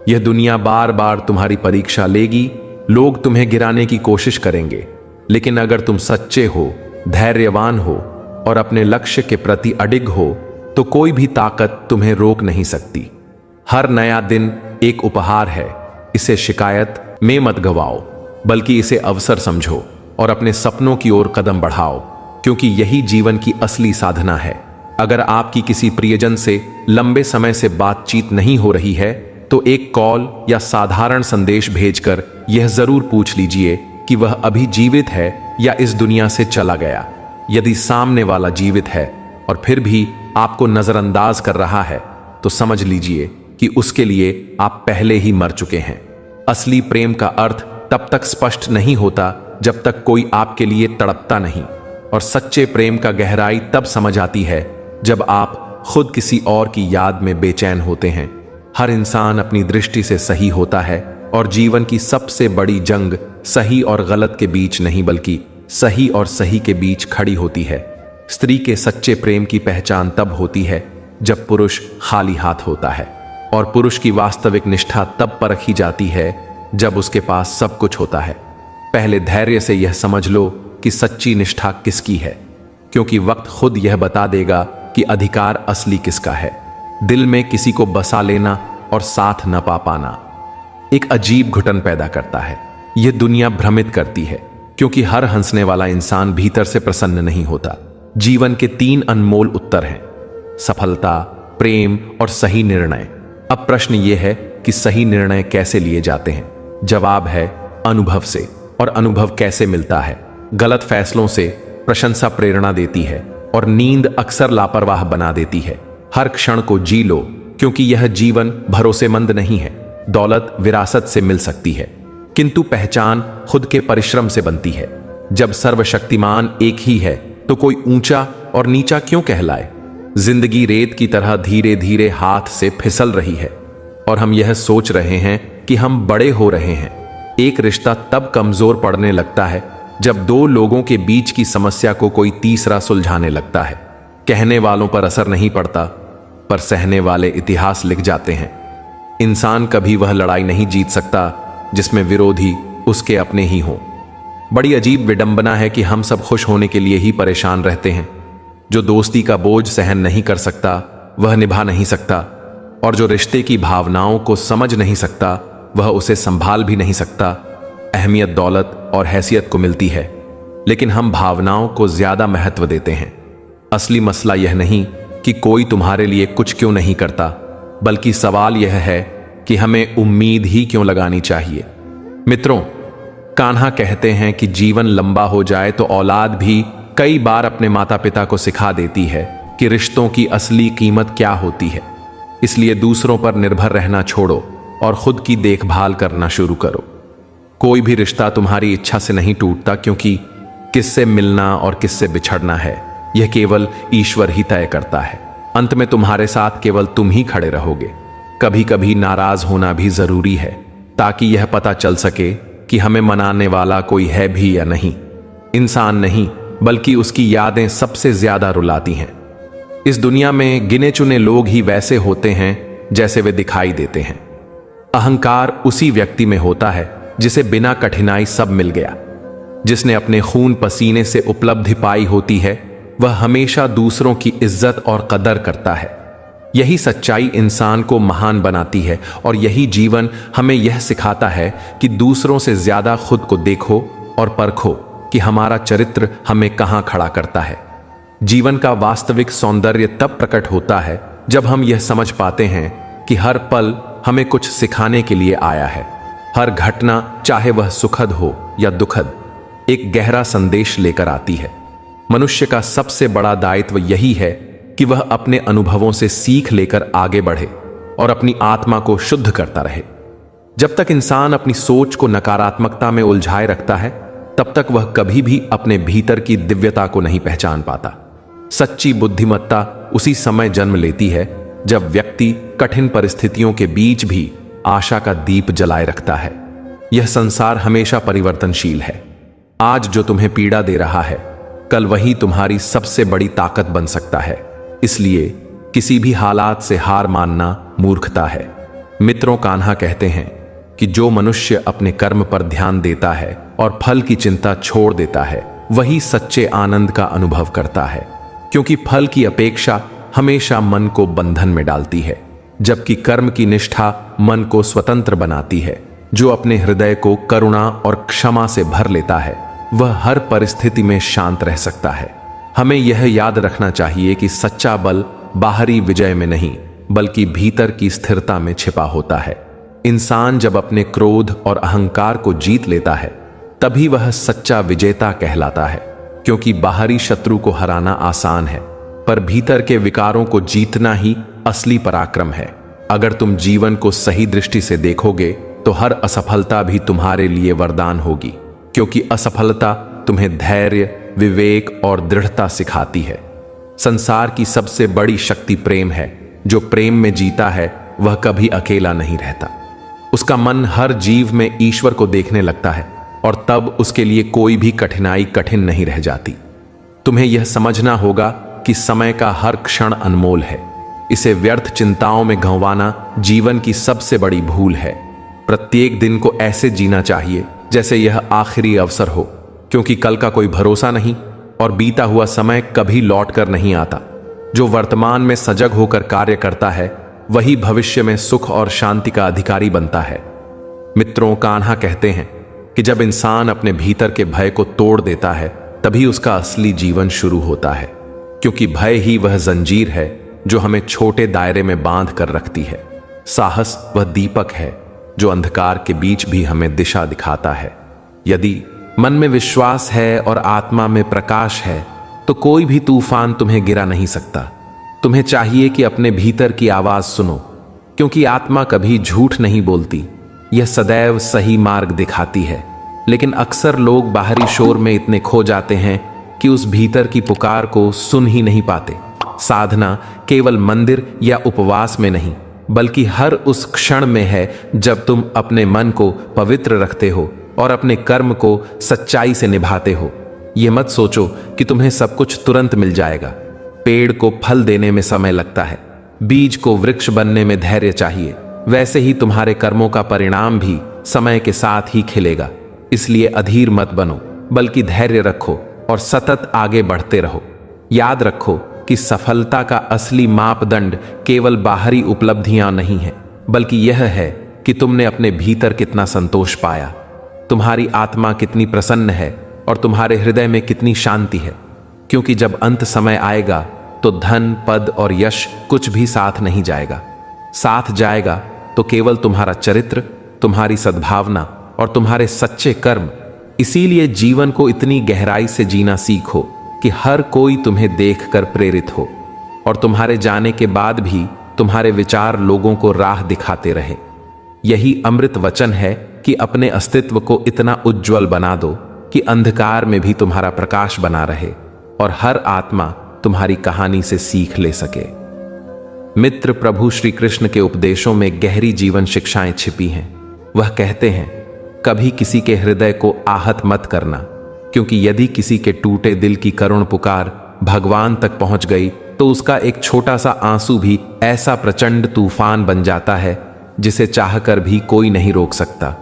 यह दुनिया बार बार तुम्हारी परीक्षा लेगी, लोग तुम्हें गिराने की कोशिश करेंगे, लेकिन अगर तुम सच्चे हो, धैर्यवान हो और अपने लक्ष्य के प्रति अडिग हो तो कोई भी ताकत तुम्हें रोक नहीं सकती। हर नया दिन एक उपहार है, इसे शिकायत में मत गवाओ बल्कि इसे अवसर समझो और अपने सपनों की ओर कदम बढ़ाओ, क्योंकि यही जीवन की असली साधना है। अगर आपकी किसी प्रियजन से लंबे समय से बातचीत नहीं हो रही है तो एक कॉल या साधारण संदेश भेजकर यह जरूर पूछ लीजिए कि वह अभी जीवित है या इस दुनिया से चला गया। यदि सामने वाला जीवित है और फिर भी आपको नजरअंदाज कर रहा है तो समझ लीजिए कि उसके लिए आप पहले ही मर चुके हैं। असली प्रेम का अर्थ तब तक स्पष्ट नहीं होता जब तक कोई आपके लिए तड़पता नहीं, और सच्चे प्रेम का गहराई तब समझ आती है जब आप खुद किसी और की याद में बेचैन होते हैं। हर इंसान अपनी दृष्टि से सही होता है और जीवन की सबसे बड़ी जंग सही और गलत के बीच नहीं बल्कि सही और सही के बीच खड़ी होती है। स्त्री के सच्चे प्रेम की पहचान तब होती है जब पुरुष खाली हाथ होता है, और पुरुष की वास्तविक निष्ठा तब परखी जाती है जब उसके पास सब कुछ होता है। पहले धैर्य से यह समझ लो कि सच्ची निष्ठा किसकी है, क्योंकि वक्त खुद यह बता देगा कि अधिकार असली किसका है। दिल में किसी को बसा लेना और साथ न पा पाना एक अजीब घुटन पैदा करता है। यह दुनिया भ्रमित करती है, क्योंकि हर हंसने वाला इंसान भीतर से प्रसन्न नहीं होता। जीवन के 3 अनमोल उत्तर हैं, सफलता, प्रेम और सही निर्णय। अब प्रश्न यह है कि सही निर्णय कैसे लिए जाते हैं। जवाब है अनुभव से। और अनुभव कैसे मिलता है? गलत फैसलों से। प्रशंसा प्रेरणा देती है और नींद अक्सर लापरवाह बना देती है। हर क्षण को जी लो, क्योंकि यह जीवन भरोसेमंद नहीं है। दौलत विरासत से मिल सकती है, किंतु पहचान खुद के परिश्रम से बनती है। जब सर्वशक्तिमान एक ही है तो कोई ऊंचा और नीचा क्यों कहलाए? जिंदगी रेत की तरह धीरे धीरे हाथ से फिसल रही है और हम यह सोच रहे हैं कि हम बड़े हो रहे हैं। एक रिश्ता तब कमजोर पड़ने लगता है जब 2 लोगों के बीच की समस्या को कोई तीसरा सुलझाने लगता है। कहने वालों पर असर नहीं पड़ता, पर सहने वाले इतिहास लिख जाते हैं। इंसान कभी वह लड़ाई नहीं जीत सकता जिसमें विरोधी उसके अपने ही हों। बड़ी अजीब विडंबना है कि हम सब खुश होने के लिए ही परेशान रहते हैं। जो दोस्ती का बोझ सहन नहीं कर सकता वह निभा नहीं सकता, और जो रिश्ते की भावनाओं को समझ नहीं सकता वह उसे संभाल भी नहीं सकता। अहमियत दौलत और हैसियत को मिलती है, लेकिन हम भावनाओं को ज्यादा महत्व देते हैं। असली मसला यह नहीं कि कोई तुम्हारे लिए कुछ क्यों नहीं करता, बल्कि सवाल यह है कि हमें उम्मीद ही क्यों लगानी चाहिए। मित्रों, कान्हा कहते हैं कि जीवन लंबा हो जाए तो औलाद भी कई बार अपने माता पिता को सिखा देती है कि रिश्तों की असली कीमत क्या होती है। इसलिए दूसरों पर निर्भर रहना छोड़ो और खुद की देखभाल करना शुरू करो। कोई भी रिश्ता तुम्हारी इच्छा से नहीं टूटता, क्योंकि किससे मिलना और किससे बिछड़ना है यह केवल ईश्वर ही तय करता है। अंत में तुम्हारे साथ केवल तुम ही खड़े रहोगे। कभी कभी नाराज होना भी जरूरी है, ताकि यह पता चल सके कि हमें मनाने वाला कोई है भी या नहीं। इंसान नहीं बल्कि उसकी यादें सबसे ज्यादा रुलाती हैं। इस दुनिया में गिने चुने लोग ही वैसे होते हैं जैसे वे दिखाई देते हैं। अहंकार उसी व्यक्ति में होता है जिसे बिना कठिनाई सब मिल गया। जिसने अपने खून पसीने से उपलब्धि पाई होती है वह हमेशा दूसरों की इज्जत और कदर करता है। यही सच्चाई इंसान को महान बनाती है और यही जीवन हमें यह सिखाता है कि दूसरों से ज्यादा खुद को देखो और परखो कि हमारा चरित्र हमें कहां खड़ा करता है। जीवन का वास्तविक सौंदर्य तब प्रकट होता है जब हम यह समझ पाते हैं कि हर पल हमें कुछ सिखाने के लिए आया है। हर घटना, चाहे वह सुखद हो या दुखद, एक गहरा संदेश लेकर आती है। मनुष्य का सबसे बड़ा दायित्व यही है कि वह अपने अनुभवों से सीख लेकर आगे बढ़े और अपनी आत्मा को शुद्ध करता रहे। जब तक इंसान अपनी सोच को नकारात्मकता में उलझाए रखता है, तब तक वह कभी भी अपने भीतर की दिव्यता को नहीं पहचान पाता। सच्ची बुद्धिमत्ता उसी समय जन्म लेती है जब व्यक्ति कठिन परिस्थितियों के बीच भी आशा का दीप जलाए रखता है। यह संसार हमेशा परिवर्तनशील है। आज जो तुम्हें पीड़ा दे रहा है, कल वही तुम्हारी सबसे बड़ी ताकत बन सकता है। इसलिए किसी भी हालात से हार मानना मूर्खता है। मित्रों, कान्हा कहते हैं कि जो मनुष्य अपने कर्म पर ध्यान देता है और फल की चिंता छोड़ देता है, वही सच्चे आनंद का अनुभव करता है, क्योंकि फल की अपेक्षा हमेशा मन को बंधन में डालती है, जबकि कर्म की निष्ठा मन को स्वतंत्र बनाती है। जो अपने हृदय को करुणा और क्षमा से भर लेता है, वह हर परिस्थिति में शांत रह सकता है। हमें यह याद रखना चाहिए कि सच्चा बल बाहरी विजय में नहीं, बल्कि भीतर की स्थिरता में छिपा होता है। इंसान जब अपने क्रोध और अहंकार को जीत लेता है, तभी वह सच्चा विजेता कहलाता है, क्योंकि बाहरी शत्रु को हराना आसान है, पर भीतर के विकारों को जीतना ही असली पराक्रम है। अगर तुम जीवन को सही दृष्टि से देखोगे तो हर असफलता भी तुम्हारे लिए वरदान होगी, क्योंकि असफलता तुम्हें धैर्य, विवेक और दृढ़ता सिखाती है। संसार की सबसे बड़ी शक्ति प्रेम है। जो प्रेम में जीता है, वह कभी अकेला नहीं रहता। उसका मन हर जीव में ईश्वर को देखने लगता है और तब उसके लिए कोई भी कठिनाई कठिन नहीं रह जाती। तुम्हें यह समझना होगा कि समय का हर क्षण अनमोल है। इसे व्यर्थ चिंताओं में गंवाना जीवन की सबसे बड़ी भूल है। प्रत्येक दिन को ऐसे जीना चाहिए जैसे यह आखिरी अवसर हो, क्योंकि कल का कोई भरोसा नहीं और बीता हुआ समय कभी लौट कर नहीं आता। जो वर्तमान में सजग होकर कार्य करता है, वही भविष्य में सुख और शांति का अधिकारी बनता है। मित्रों, कान्हा कहते हैं कि जब इंसान अपने भीतर के भय को तोड़ देता है, तभी उसका असली जीवन शुरू होता है, क्योंकि भय ही वह जंजीर है जो हमें छोटे दायरे में बांध कर रखती है। साहस वह दीपक है जो अंधकार के बीच भी हमें दिशा दिखाता है। यदि मन में विश्वास है और आत्मा में प्रकाश है, तो कोई भी तूफान तुम्हें गिरा नहीं सकता। तुम्हें चाहिए कि अपने भीतर की आवाज सुनो, क्योंकि आत्मा कभी झूठ नहीं बोलती। यह सदैव सही मार्ग दिखाती है। लेकिन अक्सर लोग बाहरी शोर में इतने खो जाते हैं कि उस भीतर की पुकार को सुन ही नहीं पाते। साधना केवल मंदिर या उपवास में नहीं, बल्कि हर उस क्षण में है जब तुम अपने मन को पवित्र रखते हो और अपने कर्म को सच्चाई से निभाते हो। यह मत सोचो कि तुम्हें सब कुछ तुरंत मिल जाएगा। पेड़ को फल देने में समय लगता है, बीज को वृक्ष बनने में धैर्य चाहिए। वैसे ही तुम्हारे कर्मों का परिणाम भी समय के साथ ही खिलेगा। इसलिए अधीर मत बनो, बल्कि धैर्य रखो और सतत आगे बढ़ते रहो। याद रखो कि सफलता का असली मापदंड केवल बाहरी उपलब्धियां नहीं है, बल्कि यह है कि तुमने अपने भीतर कितना संतोष पाया, तुम्हारी आत्मा कितनी प्रसन्न है और तुम्हारे हृदय में कितनी शांति है। क्योंकि जब अंत समय आएगा तो धन, पद और यश कुछ भी साथ नहीं जाएगा। साथ जाएगा तो केवल तुम्हारा चरित्र, तुम्हारी सद्भावना और तुम्हारे सच्चे कर्म। इसीलिए जीवन को इतनी गहराई से जीना सीखो कि हर कोई तुम्हें देखकर प्रेरित हो और तुम्हारे जाने के बाद भी तुम्हारे विचार लोगों को राह दिखाते रहे। यही अमृत वचन है कि अपने अस्तित्व को इतना उज्जवल बना दो कि अंधकार में भी तुम्हारा प्रकाश बना रहे और हर आत्मा तुम्हारी कहानी से सीख ले सके। मित्र, प्रभु श्री कृष्ण के उपदेशों में गहरी जीवन शिक्षाएं छिपी हैं। वह कहते हैं, कभी किसी के हृदय को आहत मत करना, क्योंकि यदि किसी के टूटे दिल की करुण पुकार भगवान तक पहुंच गई तो उसका एक छोटा सा आंसू भी ऐसा प्रचंड तूफान बन जाता है जिसे चाहकर भी कोई नहीं रोक सकता।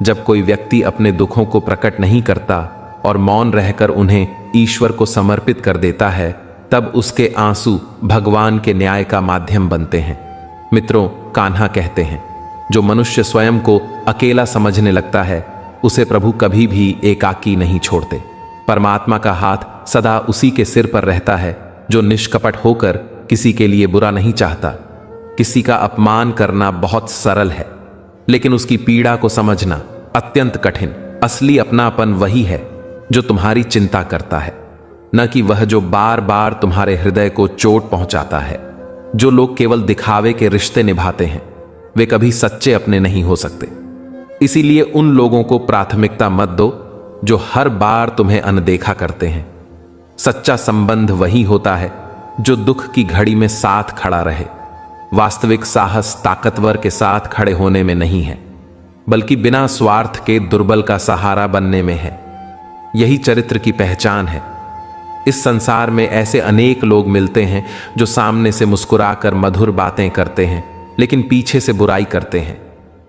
जब कोई व्यक्ति अपने दुखों को प्रकट नहीं करता और मौन रहकर उन्हें ईश्वर को समर्पित कर देता है, तब उसके आंसू भगवान के न्याय का माध्यम बनते हैं। मित्रों, कान्हा कहते हैं, जो मनुष्य स्वयं को अकेला समझने लगता है उसे प्रभु कभी भी एकाकी नहीं छोड़ते। परमात्मा का हाथ सदा उसी के सिर पर रहता है जो निष्कपट होकर किसी के लिए बुरा नहीं चाहता। किसी का अपमान करना बहुत सरल है, लेकिन उसकी पीड़ा को समझना अत्यंत कठिन। असली अपनापन वही है जो तुम्हारी चिंता करता है, न कि वह जो बार बार तुम्हारे हृदय को चोट पहुंचाता है। जो लोग केवल दिखावे के रिश्ते निभाते हैं वे कभी सच्चे अपने नहीं हो सकते। इसीलिए उन लोगों को प्राथमिकता मत दो जो हर बार तुम्हें अनदेखा करते हैं। सच्चा संबंध वही होता है जो दुख की घड़ी में साथ खड़ा रहे। वास्तविक साहस ताकतवर के साथ खड़े होने में नहीं है, बल्कि बिना स्वार्थ के दुर्बल का सहारा बनने में है। यही चरित्र की पहचान है। इस संसार में ऐसे अनेक लोग मिलते हैं जो सामने से मुस्कुराकर मधुर बातें करते हैं, लेकिन पीछे से बुराई करते हैं।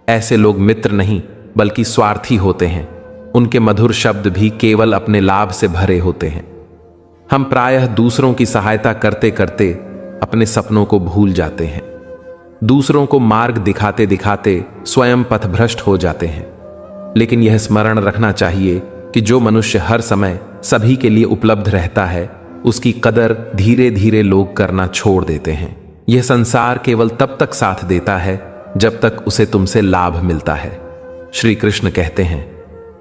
ऐसे लोग मित्र नहीं बल्कि स्वार्थी होते हैं। उनके मधुर शब्द भी केवल अपने लाभ से भरे होते हैं। हम प्रायः दूसरों की सहायता करते करते अपने सपनों को भूल जाते हैं। दूसरों को मार्ग दिखाते दिखाते स्वयं पथभ्रष्ट हो जाते हैं। लेकिन यह स्मरण रखना चाहिए कि जो मनुष्य हर समय सभी के लिए उपलब्ध रहता है उसकी कदर धीरे धीरे लोग करना छोड़ देते हैं। यह संसार केवल तब तक साथ देता है जब तक उसे तुमसे लाभ मिलता है। श्री कृष्ण कहते हैं,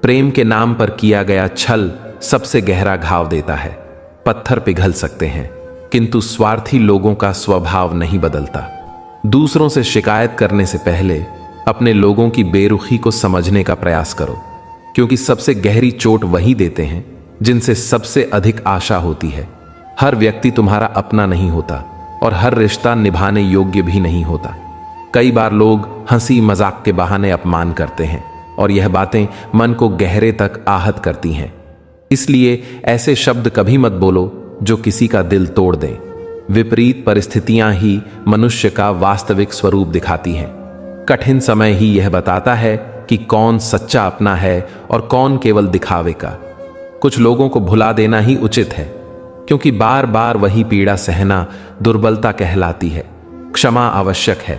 प्रेम के नाम पर किया गया छल सबसे गहरा घाव देता है। पत्थर पिघल सकते हैं, किंतु स्वार्थी लोगों का स्वभाव नहीं बदलता। दूसरों से शिकायत करने से पहले अपने लोगों की बेरुखी को समझने का प्रयास करो, क्योंकि सबसे गहरी चोट वही देते हैं जिनसे सबसे अधिक आशा होती है। हर व्यक्ति तुम्हारा अपना नहीं होता और हर रिश्ता निभाने योग्य भी नहीं होता। कई बार लोग हंसी मजाक के बहाने अपमान करते हैं और यह बातें मन को गहरे तक आहत करती हैं। इसलिए ऐसे शब्द कभी मत बोलो जो किसी का दिल तोड़ दें। विपरीत परिस्थितियां ही मनुष्य का वास्तविक स्वरूप दिखाती हैं। कठिन समय ही यह बताता है कि कौन सच्चा अपना है और कौन केवल दिखावे का। कुछ लोगों को भुला देना ही उचित है, क्योंकि बार बार वही पीड़ा सहना दुर्बलता कहलाती है। क्षमा आवश्यक है,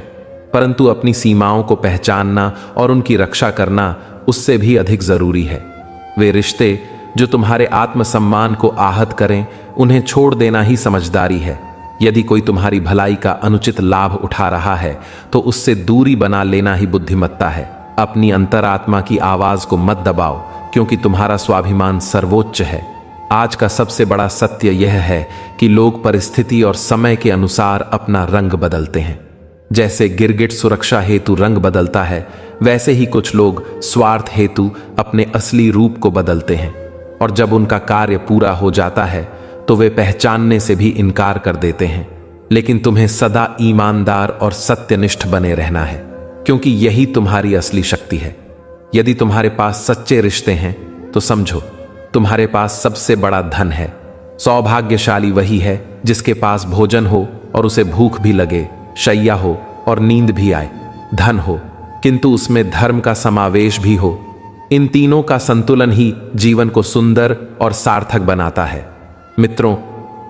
परंतु अपनी सीमाओं को पहचानना और उनकी रक्षा करना उससे भी अधिक जरूरी है। वे रिश्ते जो तुम्हारे आत्मसम्मान को आहत करें उन्हें छोड़ देना ही समझदारी है। यदि कोई तुम्हारी भलाई का अनुचित लाभ उठा रहा है तो उससे दूरी बना लेना ही बुद्धिमत्ता है। अपनी अंतरात्मा की आवाज को मत दबाओ, क्योंकि तुम्हारा स्वाभिमान सर्वोच्च है। आज का सबसे बड़ा सत्य यह है कि लोग परिस्थिति और समय के अनुसार अपना रंग बदलते हैं। जैसे गिरगिट सुरक्षा हेतु रंग बदलता है, वैसे ही कुछ लोग स्वार्थ हेतु अपने असली रूप को बदलते हैं, और जब उनका कार्य पूरा हो जाता है तो वे पहचानने से भी इनकार कर देते हैं। लेकिन तुम्हें सदा ईमानदार और सत्यनिष्ठ बने रहना है, क्योंकि यही तुम्हारी असली शक्ति है। यदि तुम्हारे पास सच्चे रिश्ते हैं तो समझो तुम्हारे पास सबसे बड़ा धन है। सौभाग्यशाली वही है जिसके पास भोजन हो और उसे भूख भी लगे, शैया हो और नींद भी आए, धन हो किंतु उसमें धर्म का समावेश भी हो। इन तीनों का संतुलन ही जीवन को सुंदर और सार्थक बनाता है। मित्रों,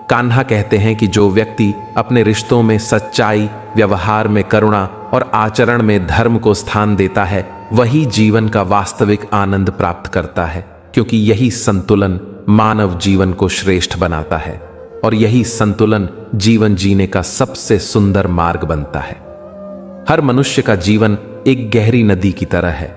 कान्हा कहते हैं कि जो व्यक्ति अपने रिश्तों में सच्चाई, व्यवहार में करुणा और आचरण में धर्म को स्थान देता है वही जीवन का वास्तविक आनंद प्राप्त करता है, क्योंकि यही संतुलन मानव जीवन को श्रेष्ठ बनाता है और यही संतुलन जीवन जीने का सबसे सुंदर मार्ग बनता है। हर मनुष्य का जीवन एक गहरी नदी की तरह है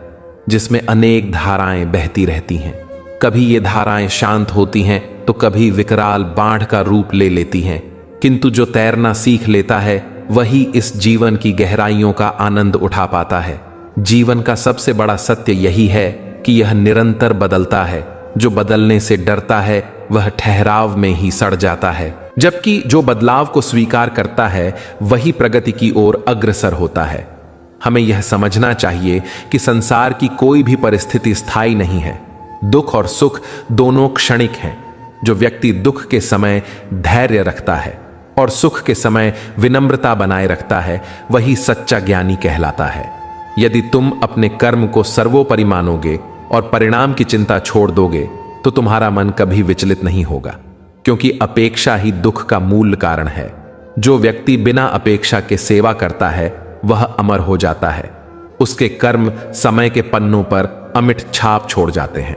जिसमें अनेक धाराएं बहती रहती हैं। कभी ये धाराएं शांत होती हैं तो कभी विकराल बाढ़ का रूप ले लेती हैं, किंतु जो तैरना सीख लेता है वही इस जीवन की गहराइयों का आनंद उठा पाता है। जीवन का सबसे बड़ा सत्य यही है कि यह निरंतर बदलता है। जो बदलने से डरता है वह ठहराव में ही सड़ जाता है, जबकि जो बदलाव को स्वीकार करता है वही प्रगति की ओर अग्रसर होता है। हमें यह समझना चाहिए कि संसार की कोई भी परिस्थिति स्थायी नहीं है। दुख और सुख दोनों क्षणिक हैं। जो व्यक्ति दुख के समय धैर्य रखता है और सुख के समय विनम्रता बनाए रखता है वही सच्चा ज्ञानी कहलाता है। यदि तुम अपने कर्म को सर्वोपरि मानोगे और परिणाम की चिंता छोड़ दोगे तो तुम्हारा मन कभी विचलित नहीं होगा, क्योंकि अपेक्षा ही दुख का मूल कारण है। जो व्यक्ति बिना अपेक्षा के सेवा करता है वह अमर हो जाता है। उसके कर्म समय के पन्नों पर अमिट छाप छोड़ जाते हैं।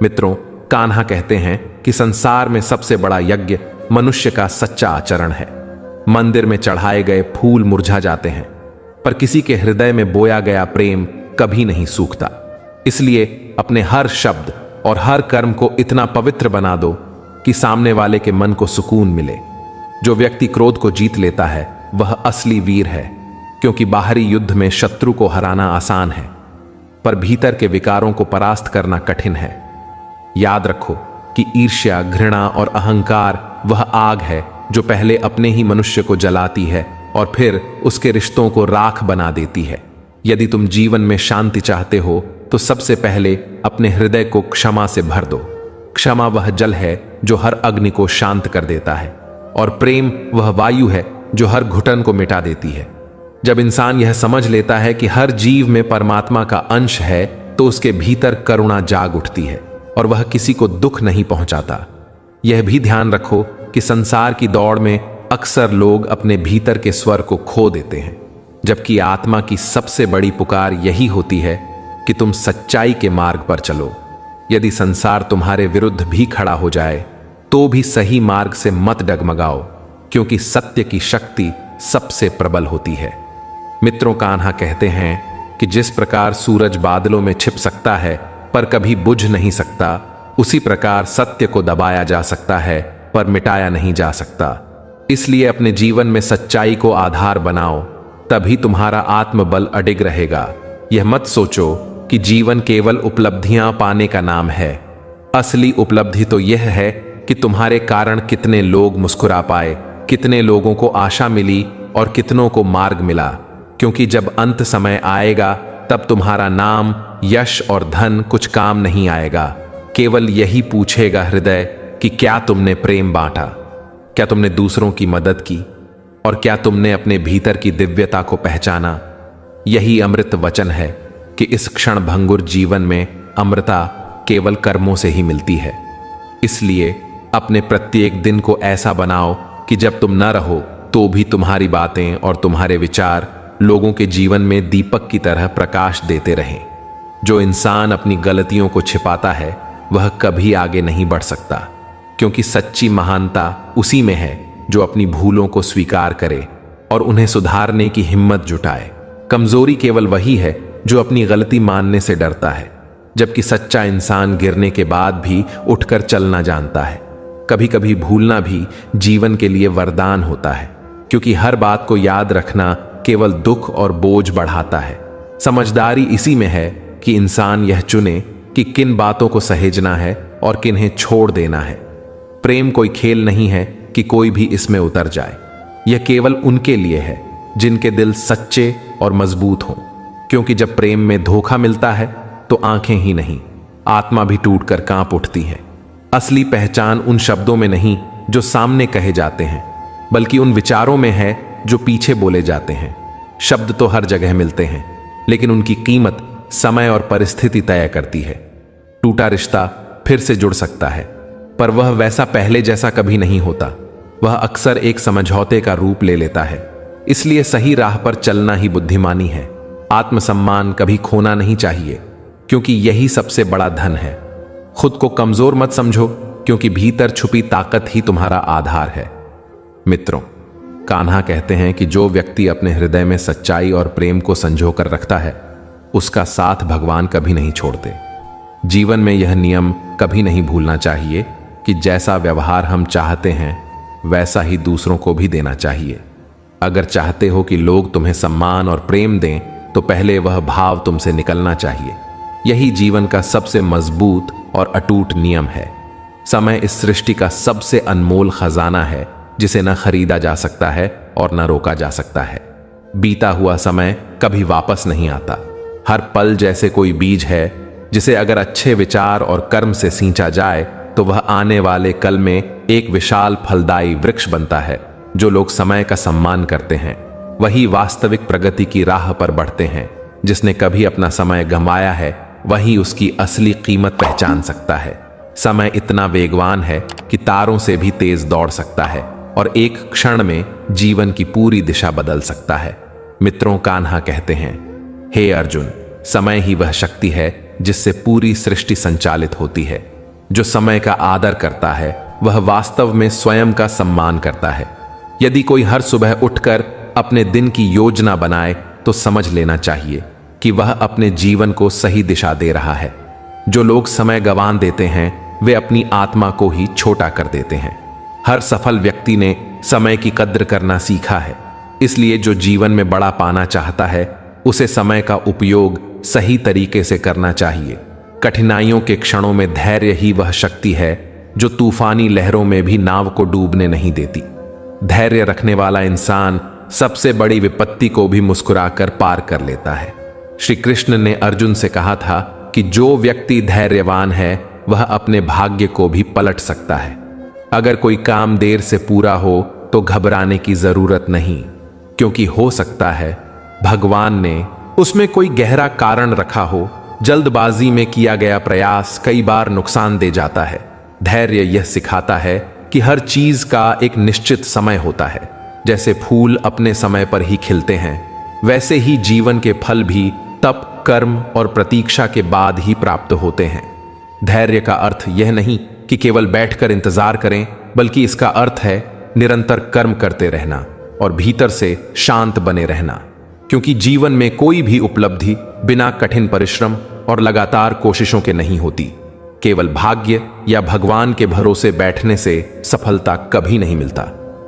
मित्रों, कान्हा कहते हैं कि संसार में सबसे बड़ा यज्ञ मनुष्य का सच्चा आचरण है। मंदिर में चढ़ाए गए फूल मुरझा जाते हैं, पर किसी के हृदय में बोया गया प्रेम कभी नहीं सूखता। इसलिए अपने हर शब्द और हर कर्म को इतना पवित्र बना दो कि सामने वाले के मन को सुकून मिले। जो व्यक्ति क्रोध को जीत लेता है वह असली वीर है, क्योंकि बाहरी युद्ध में शत्रु को हराना आसान है, पर भीतर के विकारों को परास्त करना कठिन है। याद रखो कि ईर्ष्या, घृणा और अहंकार वह आग है जो पहले अपने ही मनुष्य को जलाती है और फिर उसके रिश्तों को राख बना देती है। यदि तुम जीवन में शांति चाहते हो तो सबसे पहले अपने हृदय को क्षमा से भर दो। क्षमा वह जल है जो हर अग्नि को शांत कर देता है, और प्रेम वह वायु है जो हर घुटन को मिटा देती है। जब इंसान यह समझ लेता है कि हर जीव में परमात्मा का अंश है, तो उसके भीतर करुणा जाग उठती है और वह किसी को दुख नहीं पहुंचाता। यह भी ध्यान रखो कि संसार की दौड़ में अक्सर लोग अपने भीतर के स्वर को खो देते हैं, जबकि आत्मा की सबसे बड़ी पुकार यही होती है कि तुम सच्चाई के मार्ग पर चलो। यदि संसार तुम्हारे विरुद्ध भी खड़ा हो जाए तो भी सही मार्ग से मत डगमगाओ, क्योंकि सत्य की शक्ति सबसे प्रबल होती है। मित्रों, कान्हा कहते हैं कि जिस प्रकार सूरज बादलों में छिप सकता है पर कभी बुझ नहीं सकता, उसी प्रकार सत्य को दबाया जा सकता है पर मिटाया नहीं जा सकता। इसलिए अपने जीवन में सच्चाई को आधार बनाओ, तभी तुम्हारा आत्मबल अडिग रहेगा। यह मत सोचो कि जीवन केवल उपलब्धियां पाने का नाम है। असली उपलब्धि तो यह है कि तुम्हारे कारण कितने लोग मुस्कुरा पाए, कितने लोगों को आशा मिली और कितनों को मार्ग मिला। क्योंकि जब अंत समय आएगा तब तुम्हारा नाम, यश और धन कुछ काम नहीं आएगा। केवल यही पूछेगा हृदय कि क्या तुमने प्रेम बांटा, क्या तुमने दूसरों की मदद की, और क्या तुमने अपने भीतर की दिव्यता को पहचाना। यही अमृत वचन है कि इस क्षण भंगुर जीवन में अमृता केवल कर्मों से ही मिलती है। इसलिए अपने प्रत्येक दिन को ऐसा बनाओ कि जब तुम न रहो तो भी तुम्हारी बातें और तुम्हारे विचार लोगों के जीवन में दीपक की तरह प्रकाश देते रहें। जो इंसान अपनी गलतियों को छिपाता है वह कभी आगे नहीं बढ़ सकता, क्योंकि सच्ची महानता उसी में है जो अपनी भूलों को स्वीकार करे और उन्हें सुधारने की हिम्मत जुटाए। कमजोरी केवल वही है जो अपनी गलती मानने से डरता है, जबकि सच्चा इंसान गिरने के बाद भी उठकर चलना जानता है। कभी कभी भूलना भी जीवन के लिए वरदान होता है, क्योंकि हर बात को याद रखना केवल दुख और बोझ बढ़ाता है। समझदारी इसी में है कि इंसान यह चुने कि किन बातों को सहेजना है और किन्हें छोड़ देना है। प्रेम कोई खेल नहीं है कि कोई भी इसमें उतर जाए। यह केवल उनके लिए है जिनके दिल सच्चे और मजबूत हों, क्योंकि जब प्रेम में धोखा मिलता है तो आंखें ही नहीं, आत्मा भी टूटकर कांप उठती है। असली पहचान उन शब्दों में नहीं जो सामने कहे जाते हैं, बल्कि उन विचारों में है जो पीछे बोले जाते हैं। शब्द तो हर जगह मिलते हैं, लेकिन उनकी कीमत समय और परिस्थिति तय करती है। टूटा रिश्ता फिर से जुड़ सकता है, पर वह वैसा पहले जैसा कभी नहीं होता। वह अक्सर एक समझौते का रूप ले लेता है। इसलिए सही राह पर चलना ही बुद्धिमानी है। आत्मसम्मान कभी खोना नहीं चाहिए, क्योंकि यही सबसे बड़ा धन है। खुद को कमजोर मत समझो, क्योंकि भीतर छुपी ताकत ही तुम्हारा आधार है। मित्रों, कान्हा कहते हैं कि जो व्यक्ति अपने हृदय में सच्चाई और प्रेम को संजो कर रखता है, उसका साथ भगवान कभी नहीं छोड़ते। जीवन में यह नियम कभी नहीं भूलना चाहिए कि जैसा व्यवहार हम चाहते हैं वैसा ही दूसरों को भी देना चाहिए। अगर चाहते हो कि लोग तुम्हें सम्मान और प्रेम दें, तो पहले वह भाव तुमसे निकलना चाहिए। यही जीवन का सबसे मजबूत और अटूट नियम है। समय इस सृष्टि का सबसे अनमोल खजाना है, जिसे न खरीदा जा सकता है और न रोका जा सकता है। बीता हुआ समय कभी वापस नहीं आता। हर पल जैसे कोई बीज है, जिसे अगर अच्छे विचार और कर्म से सींचा जाए तो वह आने वाले कल में एक विशाल फलदायी वृक्ष बनता है। जो लोग समय का सम्मान करते हैं वही वास्तविक प्रगति की राह पर बढ़ते हैं। जिसने कभी अपना समय गंवाया है वही उसकी असली कीमत पहचान सकता है। समय इतना वेगवान है कि तारों से भी तेज दौड़ सकता है और एक क्षण में जीवन की पूरी दिशा बदल सकता है। मित्रों, कान्हा कहते हैं, हे अर्जुन, समय ही वह शक्ति है जिससे पूरी सृष्टि संचालित होती है। जो समय का आदर करता है वह वास्तव में स्वयं का सम्मान करता है। यदि कोई हर सुबह उठकर अपने दिन की योजना बनाए तो समझ लेना चाहिए कि वह अपने जीवन को सही दिशा दे रहा है। जो लोग समय गंवा देते हैं वे अपनी आत्मा को ही छोटा कर देते हैं। हर सफल व्यक्ति ने समय की कद्र करना सीखा है। इसलिए जो जीवन में बड़ा पाना चाहता है उसे समय का उपयोग सही तरीके से करना चाहिए। कठिनाइयों के क्षणों में धैर्य ही वह शक्ति है जो तूफानी लहरों में भी नाव को डूबने नहीं देती। धैर्य रखने वाला इंसान सबसे बड़ी विपत्ति को भी मुस्कुराकर पार कर लेता है। श्री कृष्ण ने अर्जुन से कहा था कि जो व्यक्ति धैर्यवान है वह अपने भाग्य को भी पलट सकता है। अगर कोई काम देर से पूरा हो तो घबराने की जरूरत नहीं, क्योंकि हो सकता है भगवान ने उसमें कोई गहरा कारण रखा हो। जल्दबाजी में किया गया प्रयास कई बार नुकसान दे जाता है। धैर्य यह सिखाता है कि हर चीज का एक निश्चित समय होता है। जैसे फूल अपने समय पर ही खिलते हैं, वैसे ही जीवन के फल भी तप, कर्म और प्रतीक्षा के बाद ही प्राप्त होते हैं। धैर्य का अर्थ यह नहीं कि केवल बैठकर इंतजार करें, बल्कि इसका अर्थ है निरंतर कर्म करते रहना और भीतर से शांत बने रहना। क्योंकि जीवन में कोई भी उपलब्धि बिना कठिन परिश्रम और लगातार कोशिशों के नहीं होती। केवल भाग्य या भगवान के भरोसे बैठने से सफलता कभी नहीं मिलता।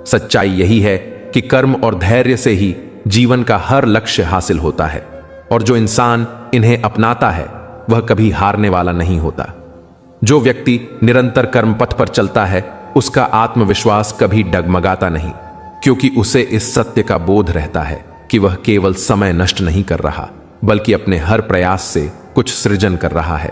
सच्चाई यही है कि कर्म और धैर्य से ही जीवन का हर लक्ष्य हासिल होता है, और जो इंसान इन्हें अपनाता है वह कभी हारने वाला नहीं होता। जो व्यक्ति निरंतर कर्म पथ पर चलता है उसका आत्मविश्वास कभी डगमगाता नहीं, क्योंकि उसे इस सत्य का बोध रहता है कि वह केवल समय नष्ट नहीं कर रहा, बल्कि अपने हर प्रयास से कुछ सृजन कर रहा है।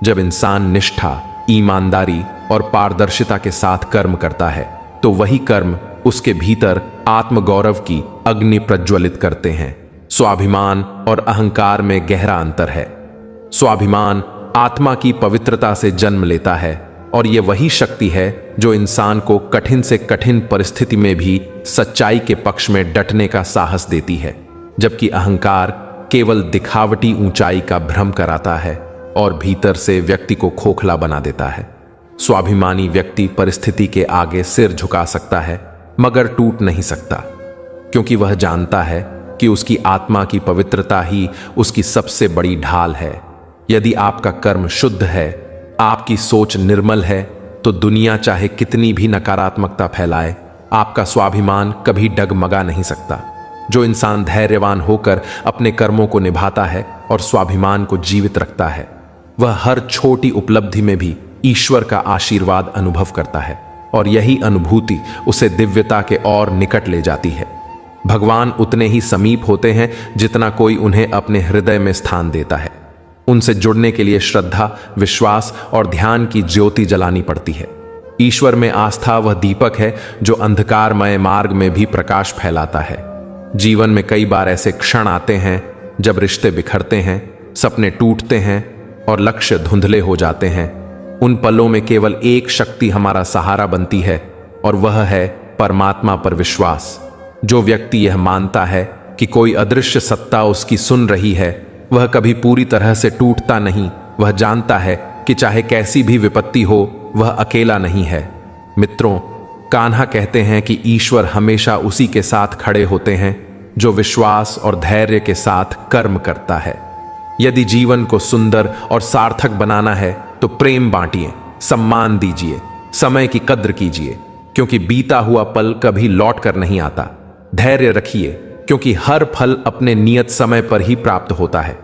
जब इंसान निष्ठा, ईमानदारी और पारदर्शिता के साथ कर्म करता है तो वही कर्म उसके भीतर आत्मगौरव की अग्नि प्रज्वलित करते हैं। स्वाभिमान और अहंकार में गहरा अंतर है। स्वाभिमान आत्मा की पवित्रता से जन्म लेता है, और यह वही शक्ति है जो इंसान को कठिन से कठिन परिस्थिति में भी सच्चाई के पक्ष में डटने का साहस देती है। जबकि अहंकार केवल दिखावटी ऊंचाई का भ्रम कराता है और भीतर से व्यक्ति को खोखला बना देता है। स्वाभिमानी व्यक्ति परिस्थिति के आगे सिर झुका सकता है मगर टूट नहीं सकता, क्योंकि वह जानता है कि उसकी आत्मा की पवित्रता ही उसकी सबसे बड़ी ढाल है। यदि आपका कर्म शुद्ध है, आपकी सोच निर्मल है, तो दुनिया चाहे कितनी भी नकारात्मकता फैलाए, आपका स्वाभिमान कभी डगमगा नहीं सकता। जो इंसान धैर्यवान होकर अपने कर्मों को निभाता है और स्वाभिमान को जीवित रखता है, वह हर छोटी उपलब्धि में भी ईश्वर का आशीर्वाद अनुभव करता है, और यही अनुभूति उसे दिव्यता के और निकट ले जाती है। भगवान उतने ही समीप होते हैं जितना कोई उन्हें अपने हृदय में स्थान देता है। उनसे जुड़ने के लिए श्रद्धा, विश्वास और ध्यान की ज्योति जलानी पड़ती है। ईश्वर में आस्था वह दीपक है जो अंधकारमय मार्ग में भी प्रकाश फैलाता है। जीवन में कई बार ऐसे क्षण आते हैं जब रिश्ते बिखरते हैं, सपने टूटते हैं और लक्ष्य धुंधले हो जाते हैं। उन पलों में केवल एक शक्ति हमारा सहारा बनती है, और वह है परमात्मा पर विश्वास। जो व्यक्ति यह मानता है कि कोई अदृश्य सत्ता उसकी सुन रही है, वह कभी पूरी तरह से टूटता नहीं। वह जानता है कि चाहे कैसी भी विपत्ति हो, वह अकेला नहीं है। मित्रों, कान्हा कहते हैं कि ईश्वर हमेशा उसी के साथ खड़े होते हैं जो विश्वास और धैर्य के साथ कर्म करता है। यदि जीवन को सुंदर और सार्थक बनाना है तो प्रेम बांटिए, सम्मान दीजिए, समय की कद्र कीजिए, क्योंकि बीता हुआ पल कभी लौट कर नहीं आता। धैर्य रखिए, क्योंकि हर फल अपने नियत समय पर ही प्राप्त होता है।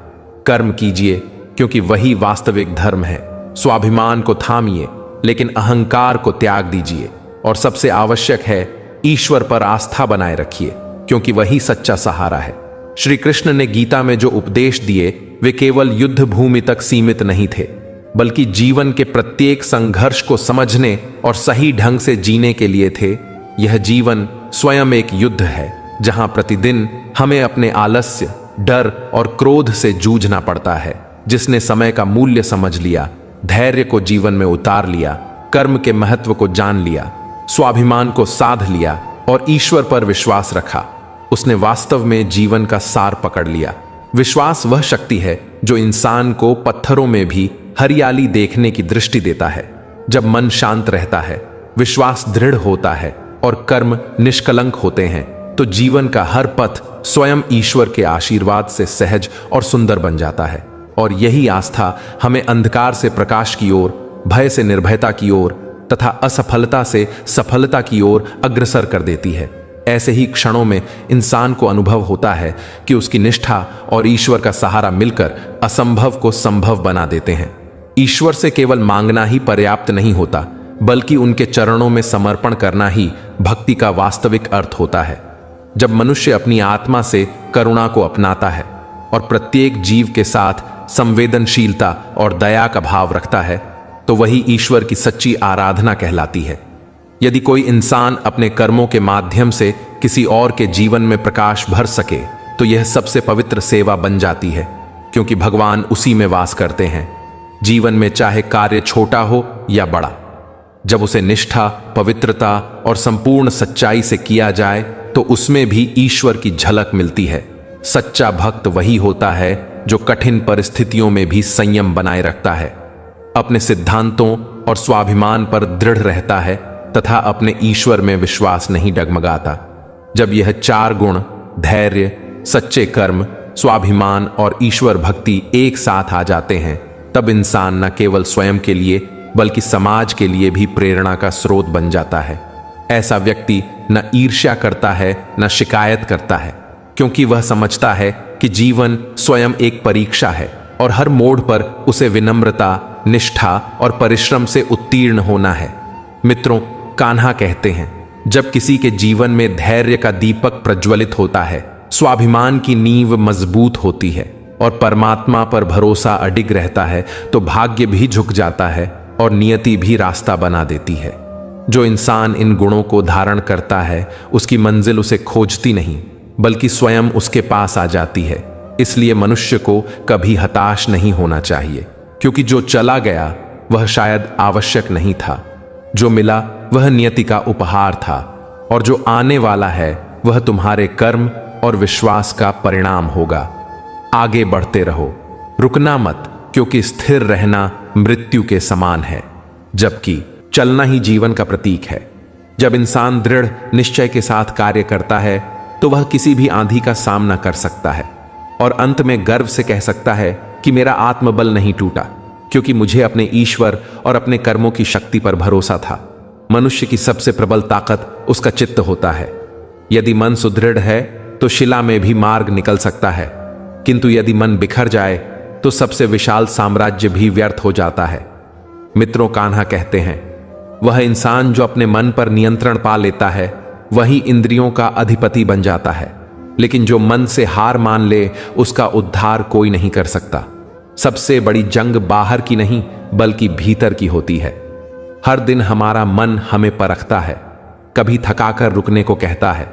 कर्म कीजिए, क्योंकि वही वास्तविक धर्म है। स्वाभिमान को थामिए, लेकिन अहंकार को त्याग दीजिए, और सबसे आवश्यक है ईश्वर पर आस्था बनाए रखिए, क्योंकि वही सच्चा सहारा है। श्री कृष्ण ने गीता में जो उपदेश दिए वे केवल युद्ध भूमि तक सीमित नहीं थे, बल्कि जीवन के प्रत्येक संघर्ष को समझने और सही ढंग से जीने के लिए थे। यह जीवन स्वयं एक युद्ध है, जहां प्रतिदिन हमें अपने आलस्य, डर और क्रोध से जूझना पड़ता है। जिसने समय का मूल्य समझ लिया धैर्य को जीवन में उतार लिया, कर्म के महत्व को जान लिया, स्वाभिमान को साध लिया और ईश्वर पर विश्वास रखा, उसने वास्तव में जीवन का सार पकड़ लिया। विश्वास वह शक्ति है जो इंसान को पत्थरों में भी हरियाली देखने की दृष्टि देता है। जब मन शांत रहता है, विश्वास दृढ़ होता है और कर्म निष्कलंक होते हैं, तो जीवन का हर पथ स्वयं ईश्वर के आशीर्वाद से सहज और सुंदर बन जाता है। और यही आस्था हमें अंधकार से प्रकाश की ओर, भय से निर्भयता की ओर तथा असफलता से सफलता की ओर अग्रसर कर देती है। ऐसे ही क्षणों में इंसान को अनुभव होता है कि उसकी निष्ठा और ईश्वर का सहारा मिलकर असंभव को संभव बना देते हैं। ईश्वर से केवल मांगना ही पर्याप्त नहीं होता, बल्कि उनके चरणों में समर्पण करना ही भक्ति का वास्तविक अर्थ होता है। जब मनुष्य अपनी आत्मा से करुणा को अपनाता है और प्रत्येक जीव के साथ संवेदनशीलता और दया का भाव रखता है, तो वही ईश्वर की सच्ची आराधना कहलाती है। यदि कोई इंसान अपने कर्मों के माध्यम से किसी और के जीवन में प्रकाश भर सके, तो यह सबसे पवित्र सेवा बन जाती है, क्योंकि भगवान उसी में वास करते हैं। जीवन में चाहे कार्य छोटा हो या बड़ा, जब उसे निष्ठा, पवित्रता और संपूर्ण सच्चाई से किया जाए, तो उसमें भी ईश्वर की झलक मिलती है। सच्चा भक्त वही होता है जो कठिन परिस्थितियों में भी संयम बनाए रखता है, अपने सिद्धांतों और स्वाभिमान पर दृढ़ रहता है तथा अपने ईश्वर में विश्वास नहीं डगमगाता। जब यह चार गुण, धैर्य, सच्चे कर्म, स्वाभिमान और ईश्वर भक्ति एक साथ आ जाते हैं, तब इंसान न केवल स्वयं के लिए बल्कि समाज के लिए भी प्रेरणा का स्रोत बन जाता है। ऐसा व्यक्ति न ईर्ष्या करता है, न शिकायत करता है, क्योंकि वह समझता है कि जीवन स्वयं एक परीक्षा है और हर मोड़ पर उसे विनम्रता, निष्ठा और परिश्रम से उत्तीर्ण होना है। मित्रों, कान्हा कहते हैं, जब किसी के जीवन में धैर्य का दीपक प्रज्वलित होता है, स्वाभिमान की नींव मजबूत होती है और परमात्मा पर भरोसा अडिग रहता है, तो भाग्य भी झुक जाता है और नियति भी रास्ता बना देती है। जो इंसान इन गुणों को धारण करता है, उसकी मंजिल उसे खोजती नहीं, बल्कि स्वयं उसके पास आ जाती है। इसलिए मनुष्य को कभी हताश नहीं होना चाहिए, क्योंकि जो चला गया वह शायद आवश्यक नहीं था, जो मिला वह नियति का उपहार था, और जो आने वाला है वह तुम्हारे कर्म और विश्वास का परिणाम होगा। आगे बढ़ते रहो, रुकना मत, क्योंकि स्थिर रहना मृत्यु के समान है, जबकि चलना ही जीवन का प्रतीक है। जब इंसान दृढ़ निश्चय के साथ कार्य करता है, तो वह किसी भी आंधी का सामना कर सकता है और अंत में गर्व से कह सकता है कि मेरा आत्मबल नहीं टूटा, क्योंकि मुझे अपने ईश्वर और अपने कर्मों की शक्ति पर भरोसा था। मनुष्य की सबसे प्रबल ताकत उसका चित्त होता है। यदि मन सुदृढ़ है तो शिला में भी मार्ग निकल सकता है, किंतु यदि मन बिखर जाए तो सबसे विशाल साम्राज्य भी व्यर्थ हो जाता है। मित्रों, कान्हा कहते हैं, वह इंसान जो अपने मन पर नियंत्रण पा लेता है, वही इंद्रियों का अधिपति बन जाता है, लेकिन जो मन से हार मान ले, उसका उद्धार कोई नहीं कर सकता। सबसे बड़ी जंग बाहर की नहीं बल्कि भीतर की होती है। हर दिन हमारा मन हमें परखता है, कभी थकाकर रुकने को कहता है,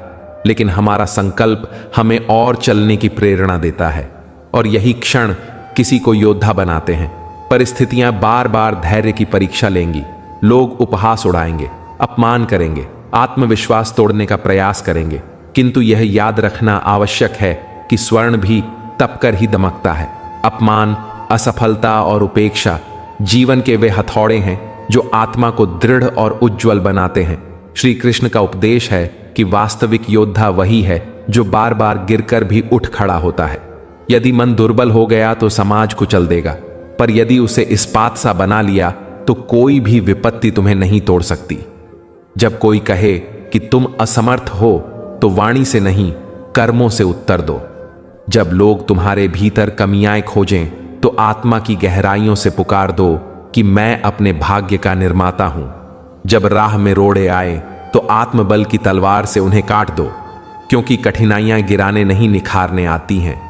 लेकिन हमारा संकल्प हमें और चलने की प्रेरणा देता है, और यही क्षण किसी को योद्धा बनाते हैं। परिस्थितियां बार बार धैर्य की परीक्षा लेंगी, लोग उपहास उड़ाएंगे, अपमान करेंगे, आत्मविश्वास तोड़ने का प्रयास करेंगे, किंतु यह याद रखना आवश्यक है कि स्वर्ण भी तप कर ही दमकता है। अपमान, असफलता और उपेक्षा जीवन के वे हथौड़े हैं जो आत्मा को दृढ़ और उज्जवल बनाते हैं। श्री कृष्ण का उपदेश है कि वास्तविक योद्धा वही है जो बार बार गिरकर भी उठ खड़ा होता है। यदि मन दुर्बल हो गया तो समाज कुचल देगा, पर यदि उसे इस्पात सा बना लिया तो कोई भी विपत्ति तुम्हें नहीं तोड़ सकती। जब कोई कहे कि तुम असमर्थ हो, तो वाणी से नहीं कर्मों से उत्तर दो। जब लोग तुम्हारे भीतर कमियां खोजें, तो आत्मा की गहराइयों से पुकार दो कि मैं अपने भाग्य का निर्माता हूं। जब राह में रोड़े आए, तो आत्मबल की तलवार से उन्हें काट दो, क्योंकि कठिनाइयां गिराने नहीं निखारने आती हैं।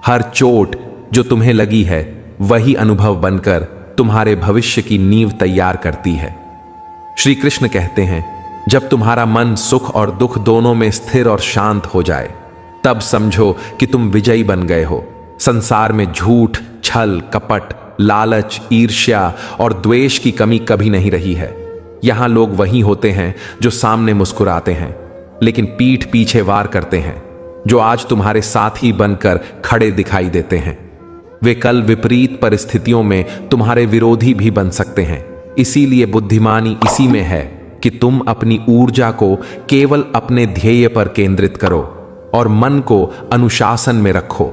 हर चोट जो तुम्हें लगी है, वही अनुभव बनकर तुम्हारे भविष्य की नींव तैयार करती है। श्री कृष्ण कहते हैं, जब तुम्हारा मन सुख और दुख दोनों में स्थिर और शांत हो जाए, तब समझो कि तुम विजयी बन गए हो। संसार में झूठ, छल, कपट लालच, ईर्ष्या और द्वेष की कमी कभी नहीं रही है। यहां लोग वही होते हैं जो सामने मुस्कुराते हैं लेकिन पीठ पीछे वार करते हैं, जो आज तुम्हारे साथी बनकर खड़े दिखाई देते हैं। वे कल विपरीत परिस्थितियों में तुम्हारे विरोधी भी बन सकते हैं। इसीलिए बुद्धिमानी इसी में है कि तुम अपनी ऊर्जा को केवल अपने ध्येय पर केंद्रित करो और मन को अनुशासन में रखो,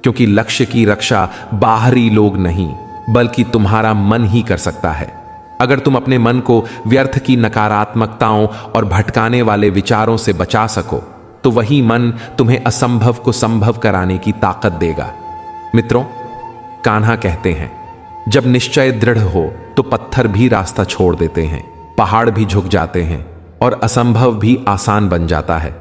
क्योंकि लक्ष्य की रक्षा बाहरी लोग नहीं बल्कि तुम्हारा मन ही कर सकता है। अगर तुम अपने मन को व्यर्थ की नकारात्मकताओं और भटकाने वाले विचारों से बचा सको तो वही मन तुम्हें असंभव को संभव कराने की ताकत देगा। मित्रों, कान्हा कहते हैं, जब निश्चय दृढ़ हो तो पत्थर भी रास्ता छोड़ देते हैं, पहाड़ भी झुक जाते हैं और असंभव भी आसान बन जाता है।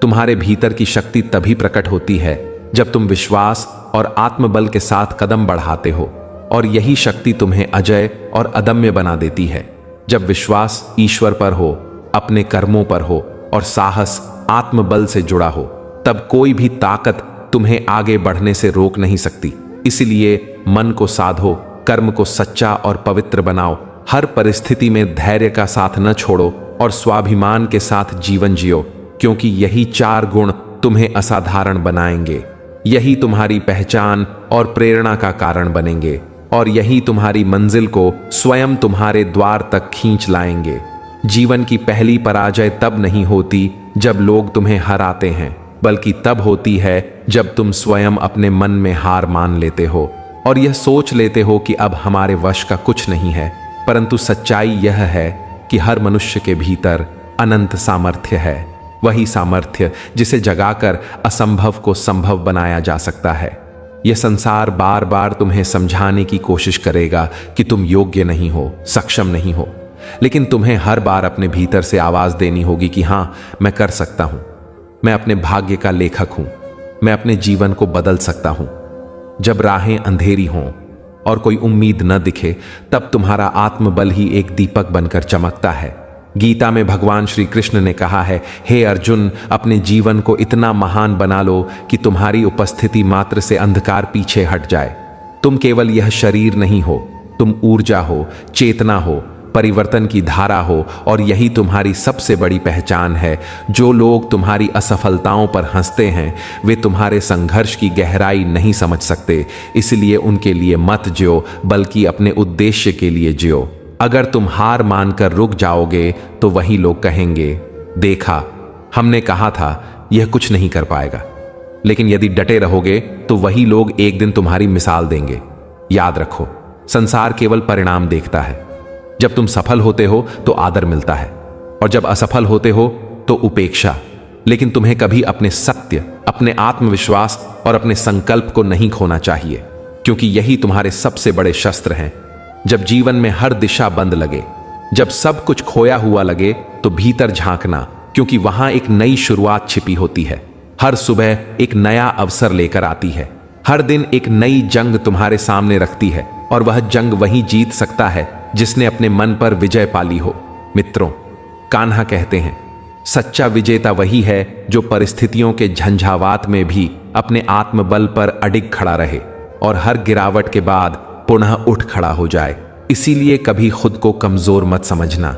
तुम्हारे भीतर की शक्ति तभी प्रकट होती है जब तुम विश्वास और आत्मबल के साथ कदम बढ़ाते हो, और यही शक्ति तुम्हें अजय और अदम्य बना देती है। जब विश्वास ईश्वर पर हो, अपने कर्मों पर हो और साहस आत्मबल से जुड़ा हो, तब कोई भी ताकत तुम्हें आगे बढ़ने से रोक नहीं सकती। इसलिए मन को साधो, कर्म को सच्चा और पवित्र बनाओ, हर परिस्थिति में धैर्य का साथ न छोड़ो और स्वाभिमान के साथ जीवन जियो, क्योंकि यही 4 गुण तुम्हें असाधारण बनाएंगे। यही तुम्हारी पहचान और प्रेरणा का कारण बनेंगे और यही तुम्हारी मंजिल को स्वयं तुम्हारे द्वार तक खींच लाएंगे। जीवन की पहली पराजय तब नहीं होती जब लोग तुम्हें हराते हैं, बल्कि तब होती है जब तुम स्वयं अपने मन में हार मान लेते हो और यह सोच लेते हो कि अब हमारे वश का कुछ नहीं है। परंतु सच्चाई यह है कि हर मनुष्य के भीतर अनंत सामर्थ्य है, वही सामर्थ्य जिसे जगाकर असंभव को संभव बनाया जा सकता है। यह संसार बार बार तुम्हें समझाने की कोशिश करेगा कि तुम योग्य नहीं हो, सक्षम नहीं हो, लेकिन तुम्हें हर बार अपने भीतर से आवाज देनी होगी कि हाँ, मैं कर सकता हूं, मैं अपने भाग्य का लेखक हूं, मैं अपने जीवन को बदल सकता हूं। जब राहें अंधेरी हों और कोई उम्मीद न दिखे, तब तुम्हारा आत्मबल ही एक दीपक बनकर चमकता है। गीता में भगवान श्री कृष्ण ने कहा है, हे अर्जुन, अपने जीवन को इतना महान बना लो कि तुम्हारी उपस्थिति मात्र से अंधकार पीछे हट जाए। तुम केवल यह शरीर नहीं हो, तुम ऊर्जा हो, चेतना हो, परिवर्तन की धारा हो, और यही तुम्हारी सबसे बड़ी पहचान है। जो लोग तुम्हारी असफलताओं पर हंसते हैं वे तुम्हारे संघर्ष की गहराई नहीं समझ सकते, इसलिए उनके लिए मत जियो बल्कि अपने उद्देश्य के लिए जियो। अगर तुम हार मानकर रुक जाओगे तो वही लोग कहेंगे, देखा, हमने कहा था यह कुछ नहीं कर पाएगा। लेकिन यदि डटे रहोगे तो वही लोग एक दिन तुम्हारी मिसाल देंगे। याद रखो, संसार केवल परिणाम देखता है। जब तुम सफल होते हो तो आदर मिलता है और जब असफल होते हो तो उपेक्षा। लेकिन तुम्हें कभी अपने सत्य, अपने आत्मविश्वास और अपने संकल्प को नहीं खोना चाहिए, क्योंकि यही तुम्हारे सबसे बड़े शस्त्र हैं। जब जीवन में हर दिशा बंद लगे, जब सब कुछ खोया हुआ लगे, तो भीतर झांकना, क्योंकि वहां एक नई शुरुआत छिपी होती है। हर सुबह एक नया अवसर लेकर आती है। हर दिन एक नई जंग तुम्हारे सामने रखती है और वह जंग वही जीत सकता है जिसने अपने मन पर विजय पाली हो। मित्रों, कान्हा कहते हैं, सच्चा विजेता वही है जो परिस्थितियों के झंझावात में भी अपने आत्मबल पर अडिग खड़ा रहे और हर गिरावट के बाद पुनः उठ खड़ा हो जाए। इसीलिए कभी खुद को कमजोर मत समझना।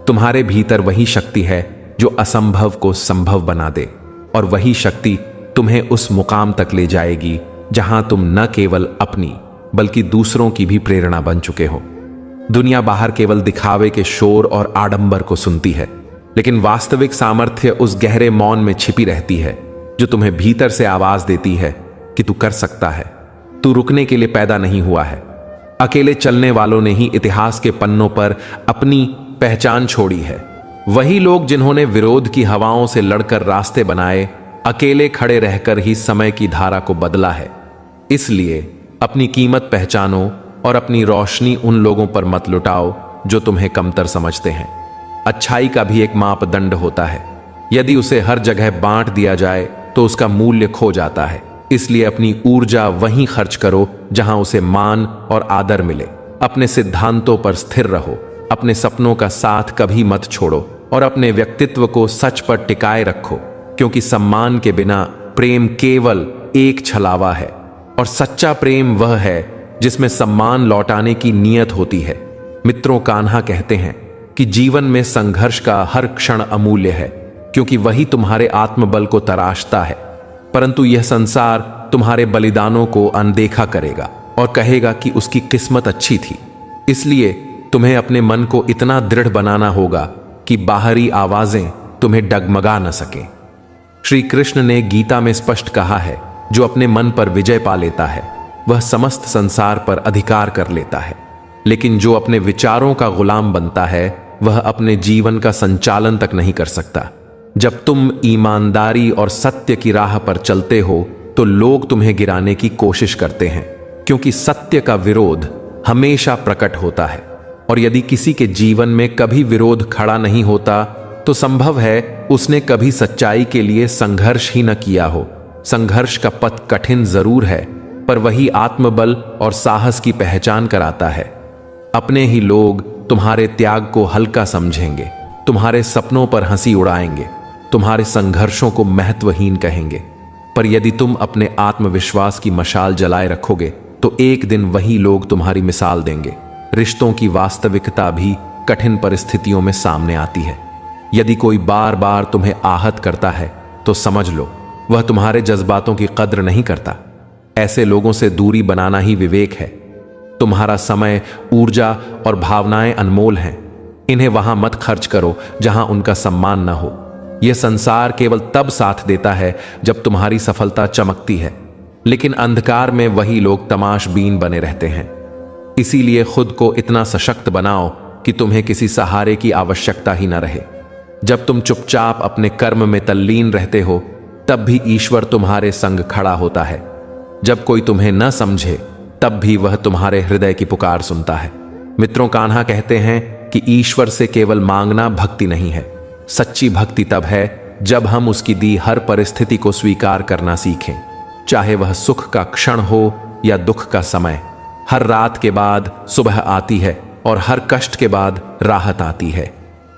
तुम्हारे भीतर वही शक्ति है जो असंभव को संभव बना दे, और वही शक्ति तुम्हें उस मुकाम तक ले जाएगी जहां तुम न केवल अपनी बल्कि दूसरों की भी प्रेरणा बन चुके हो। दुनिया बाहर केवल दिखावे के शोर और आडंबर को सुनती है, लेकिन वास्तविक सामर्थ्य उस गहरे मौन में छिपी रहती है जो तुम्हें भीतर से आवाज देती है कि तू कर सकता है, तू रुकने के लिए पैदा नहीं हुआ है। अकेले चलने वालों ने ही इतिहास के पन्नों पर अपनी पहचान छोड़ी है। वही लोग जिन्होंने विरोध की हवाओं से लड़कर रास्ते बनाए, अकेले खड़े रहकर ही समय की धारा को बदला है। इसलिए अपनी कीमत पहचानो और अपनी रोशनी उन लोगों पर मत लुटाओ जो तुम्हें कमतर समझते हैं। अच्छाई का भी एक मापदंड होता है। यदि उसे हर जगह बांट दिया जाए तो उसका मूल्य खो जाता है। इसलिए अपनी ऊर्जा वहीं खर्च करो जहां उसे मान और आदर मिले। अपने सिद्धांतों पर स्थिर रहो, अपने सपनों का साथ कभी मत छोड़ो और अपने व्यक्तित्व को सच पर टिकाए रखो, क्योंकि सम्मान के बिना प्रेम केवल एक छलावा है और सच्चा प्रेम वह है जिसमें सम्मान लौटाने की नीयत होती है। मित्रों, कान्हा कहते हैं कि जीवन में संघर्ष का हर क्षण अमूल्य है, क्योंकि वही तुम्हारे आत्मबल को तराशता है। परंतु यह संसार तुम्हारे बलिदानों को अनदेखा करेगा और कहेगा कि उसकी किस्मत अच्छी थी। इसलिए तुम्हें अपने मन को इतना दृढ़ बनाना होगा कि बाहरी आवाजें तुम्हें डगमगा न सकें। श्री कृष्ण ने गीता में स्पष्ट कहा है, जो अपने मन पर विजय पा लेता है वह समस्त संसार पर अधिकार कर लेता है, लेकिन जो अपने विचारों का गुलाम बनता है वह अपने जीवन का संचालन तक नहीं कर सकता। जब तुम ईमानदारी और सत्य की राह पर चलते हो तो लोग तुम्हें गिराने की कोशिश करते हैं, क्योंकि सत्य का विरोध हमेशा प्रकट होता है। और यदि किसी के जीवन में कभी विरोध खड़ा नहीं होता तो संभव है उसने कभी सच्चाई के लिए संघर्ष ही न किया हो। संघर्ष का पथ कठिन जरूर है, पर वही आत्मबल और साहस की पहचान कराता है। अपने ही लोग तुम्हारे त्याग को हल्का समझेंगे, तुम्हारे सपनों पर हंसी उड़ाएंगे, तुम्हारे संघर्षों को महत्वहीन कहेंगे। पर यदि तुम अपने आत्मविश्वास की मशाल जलाए रखोगे तो एक दिन वही लोग तुम्हारी मिसाल देंगे। रिश्तों की वास्तविकता भी कठिन परिस्थितियों में सामने आती है। यदि कोई बार बार तुम्हें आहत करता है तो समझ लो वह तुम्हारे जज्बातों की कद्र नहीं करता। ऐसे लोगों से दूरी बनाना ही विवेक है। तुम्हारा समय, ऊर्जा और भावनाएं अनमोल हैं। इन्हें वहां मत खर्च करो जहां उनका सम्मान न हो। यह संसार केवल तब साथ देता है जब तुम्हारी सफलता चमकती है, लेकिन अंधकार में वही लोग तमाशबीन बने रहते हैं। इसीलिए खुद को इतना सशक्त बनाओ कि तुम्हें किसी सहारे की आवश्यकता ही न रहे। जब तुम चुपचाप अपने कर्म में तल्लीन रहते हो तब भी ईश्वर तुम्हारे संग खड़ा होता है। जब कोई तुम्हें न समझे तब भी वह तुम्हारे हृदय की पुकार सुनता है। मित्रों, कान्हा कहते हैं कि ईश्वर से केवल मांगना भक्ति नहीं है। सच्ची भक्ति तब है जब हम उसकी दी हर परिस्थिति को स्वीकार करना सीखें, चाहे वह सुख का क्षण हो या दुख का समय। हर रात के बाद सुबह आती है और हर कष्ट के बाद राहत आती है।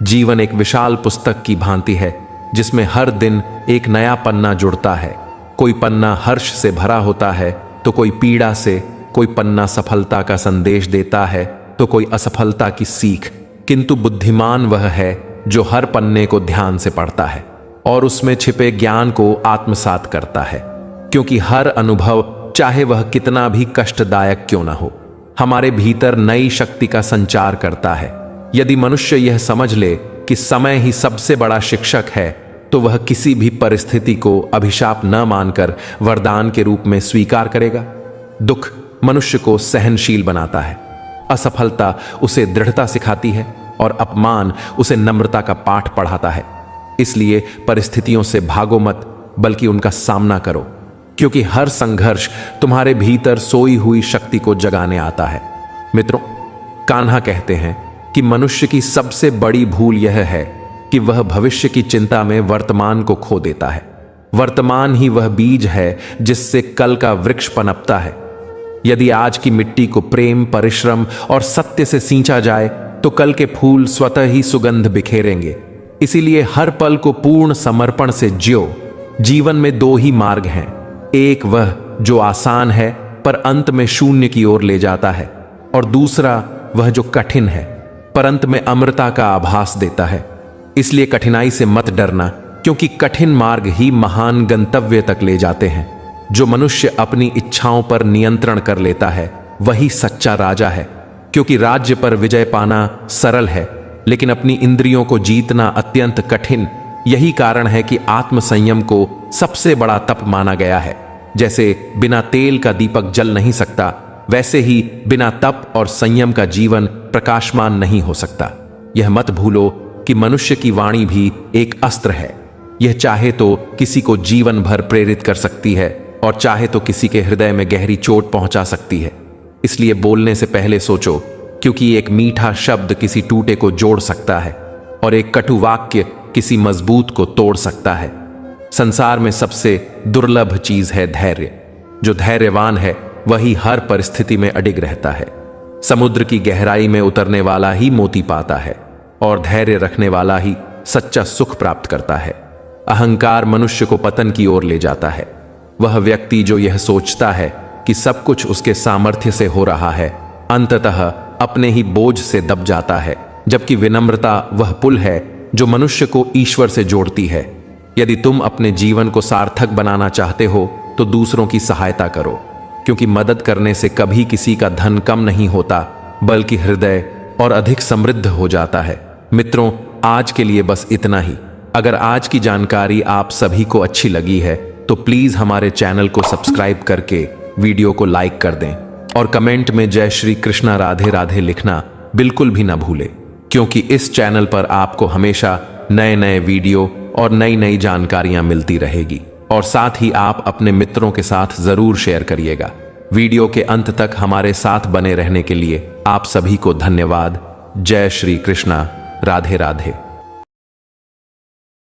जीवन एक विशाल पुस्तक की भांति है जिसमें हर दिन एक नया पन्ना जुड़ता है। कोई पन्ना हर्ष से भरा होता है तो कोई पीड़ा से, कोई पन्ना सफलता का संदेश देता है तो कोई असफलता की सीख। किंतु बुद्धिमान वह है जो हर पन्ने को ध्यान से पढ़ता है और उसमें छिपे ज्ञान को आत्मसात करता है, क्योंकि हर अनुभव, चाहे वह कितना भी कष्टदायक क्यों न हो, हमारे भीतर नई शक्ति का संचार करता है। यदि मनुष्य यह समझ ले कि समय ही सबसे बड़ा शिक्षक है तो वह किसी भी परिस्थिति को अभिशाप न मानकर वरदान के रूप में स्वीकार करेगा। दुख मनुष्य को सहनशील बनाता है, असफलता उसे दृढ़ता सिखाती है और अपमान उसे नम्रता का पाठ पढ़ाता है। इसलिए परिस्थितियों से भागो मत, बल्कि उनका सामना करो, क्योंकि हर संघर्ष तुम्हारे भीतर सोई हुई शक्ति को जगाने आता है। मित्रों, कान्हा कहते हैं कि मनुष्य की सबसे बड़ी भूल यह है कि वह भविष्य की चिंता में वर्तमान को खो देता है। वर्तमान ही वह बीज है जिससे कल का वृक्ष पनपता है। यदि आज की मिट्टी को प्रेम, परिश्रम और सत्य से सींचा जाए तो कल के फूल स्वतः ही सुगंध बिखेरेंगे। इसीलिए हर पल को पूर्ण समर्पण से जियो। जीवन में दो ही मार्ग हैं, एक वह जो आसान है पर अंत में शून्य की ओर ले जाता है, और दूसरा वह जो कठिन है पर अंत में अमरता का आभास देता है। इसलिए कठिनाई से मत डरना, क्योंकि कठिन मार्ग ही महान गंतव्य तक ले जाते हैं। जो मनुष्य अपनी इच्छाओं पर नियंत्रण कर लेता है वही सच्चा राजा है, क्योंकि राज्य पर विजय पाना सरल है लेकिन अपनी इंद्रियों को जीतना अत्यंत कठिन। यही कारण है कि आत्मसंयम को सबसे बड़ा तप माना गया है। जैसे बिना तेल का दीपक जल नहीं सकता, वैसे ही बिना तप और संयम का जीवन प्रकाशमान नहीं हो सकता। यह मत भूलो कि मनुष्य की वाणी भी एक अस्त्र है। यह चाहे तो किसी को जीवन भर प्रेरित कर सकती है और चाहे तो किसी के हृदय में गहरी चोट पहुंचा सकती है। इसलिए बोलने से पहले सोचो, क्योंकि एक मीठा शब्द किसी टूटे को जोड़ सकता है और एक कटु वाक्य किसी मजबूत को तोड़ सकता है। संसार में सबसे दुर्लभ चीज है धैर्य। जो धैर्यवान है वही हर परिस्थिति में अडिग रहता है। समुद्र की गहराई में उतरने वाला ही मोती पाता है और धैर्य रखने वाला ही सच्चा सुख प्राप्त करता है। अहंकार मनुष्य को पतन की ओर ले जाता है। वह व्यक्ति जो यह सोचता है कि सब कुछ उसके सामर्थ्य से हो रहा है, अंततः अपने ही बोझ से दब जाता है। जबकि विनम्रता वह पुल है जो मनुष्य को ईश्वर से जोड़ती है। यदि तुम अपने जीवन को सार्थक बनाना चाहते हो तो दूसरों की सहायता करो, क्योंकि मदद करने से कभी किसी का धन कम नहीं होता, बल्कि हृदय और अधिक समृद्ध हो जाता है। मित्रों, आज के लिए बस इतना ही। अगर आज की जानकारी आप सभी को अच्छी लगी है तो प्लीज हमारे चैनल को सब्सक्राइब करके वीडियो को लाइक कर दें और कमेंट में जय श्री कृष्णा राधे राधे लिखना बिल्कुल भी ना भूलें, क्योंकि इस चैनल पर आपको हमेशा नए नए वीडियो और नई नई जानकारियां मिलती रहेगी। और साथ ही आप अपने मित्रों के साथ जरूर शेयर करिएगा। वीडियो के अंत तक हमारे साथ बने रहने के लिए आप सभी को धन्यवाद। जय श्री कृष्णा राधे राधे।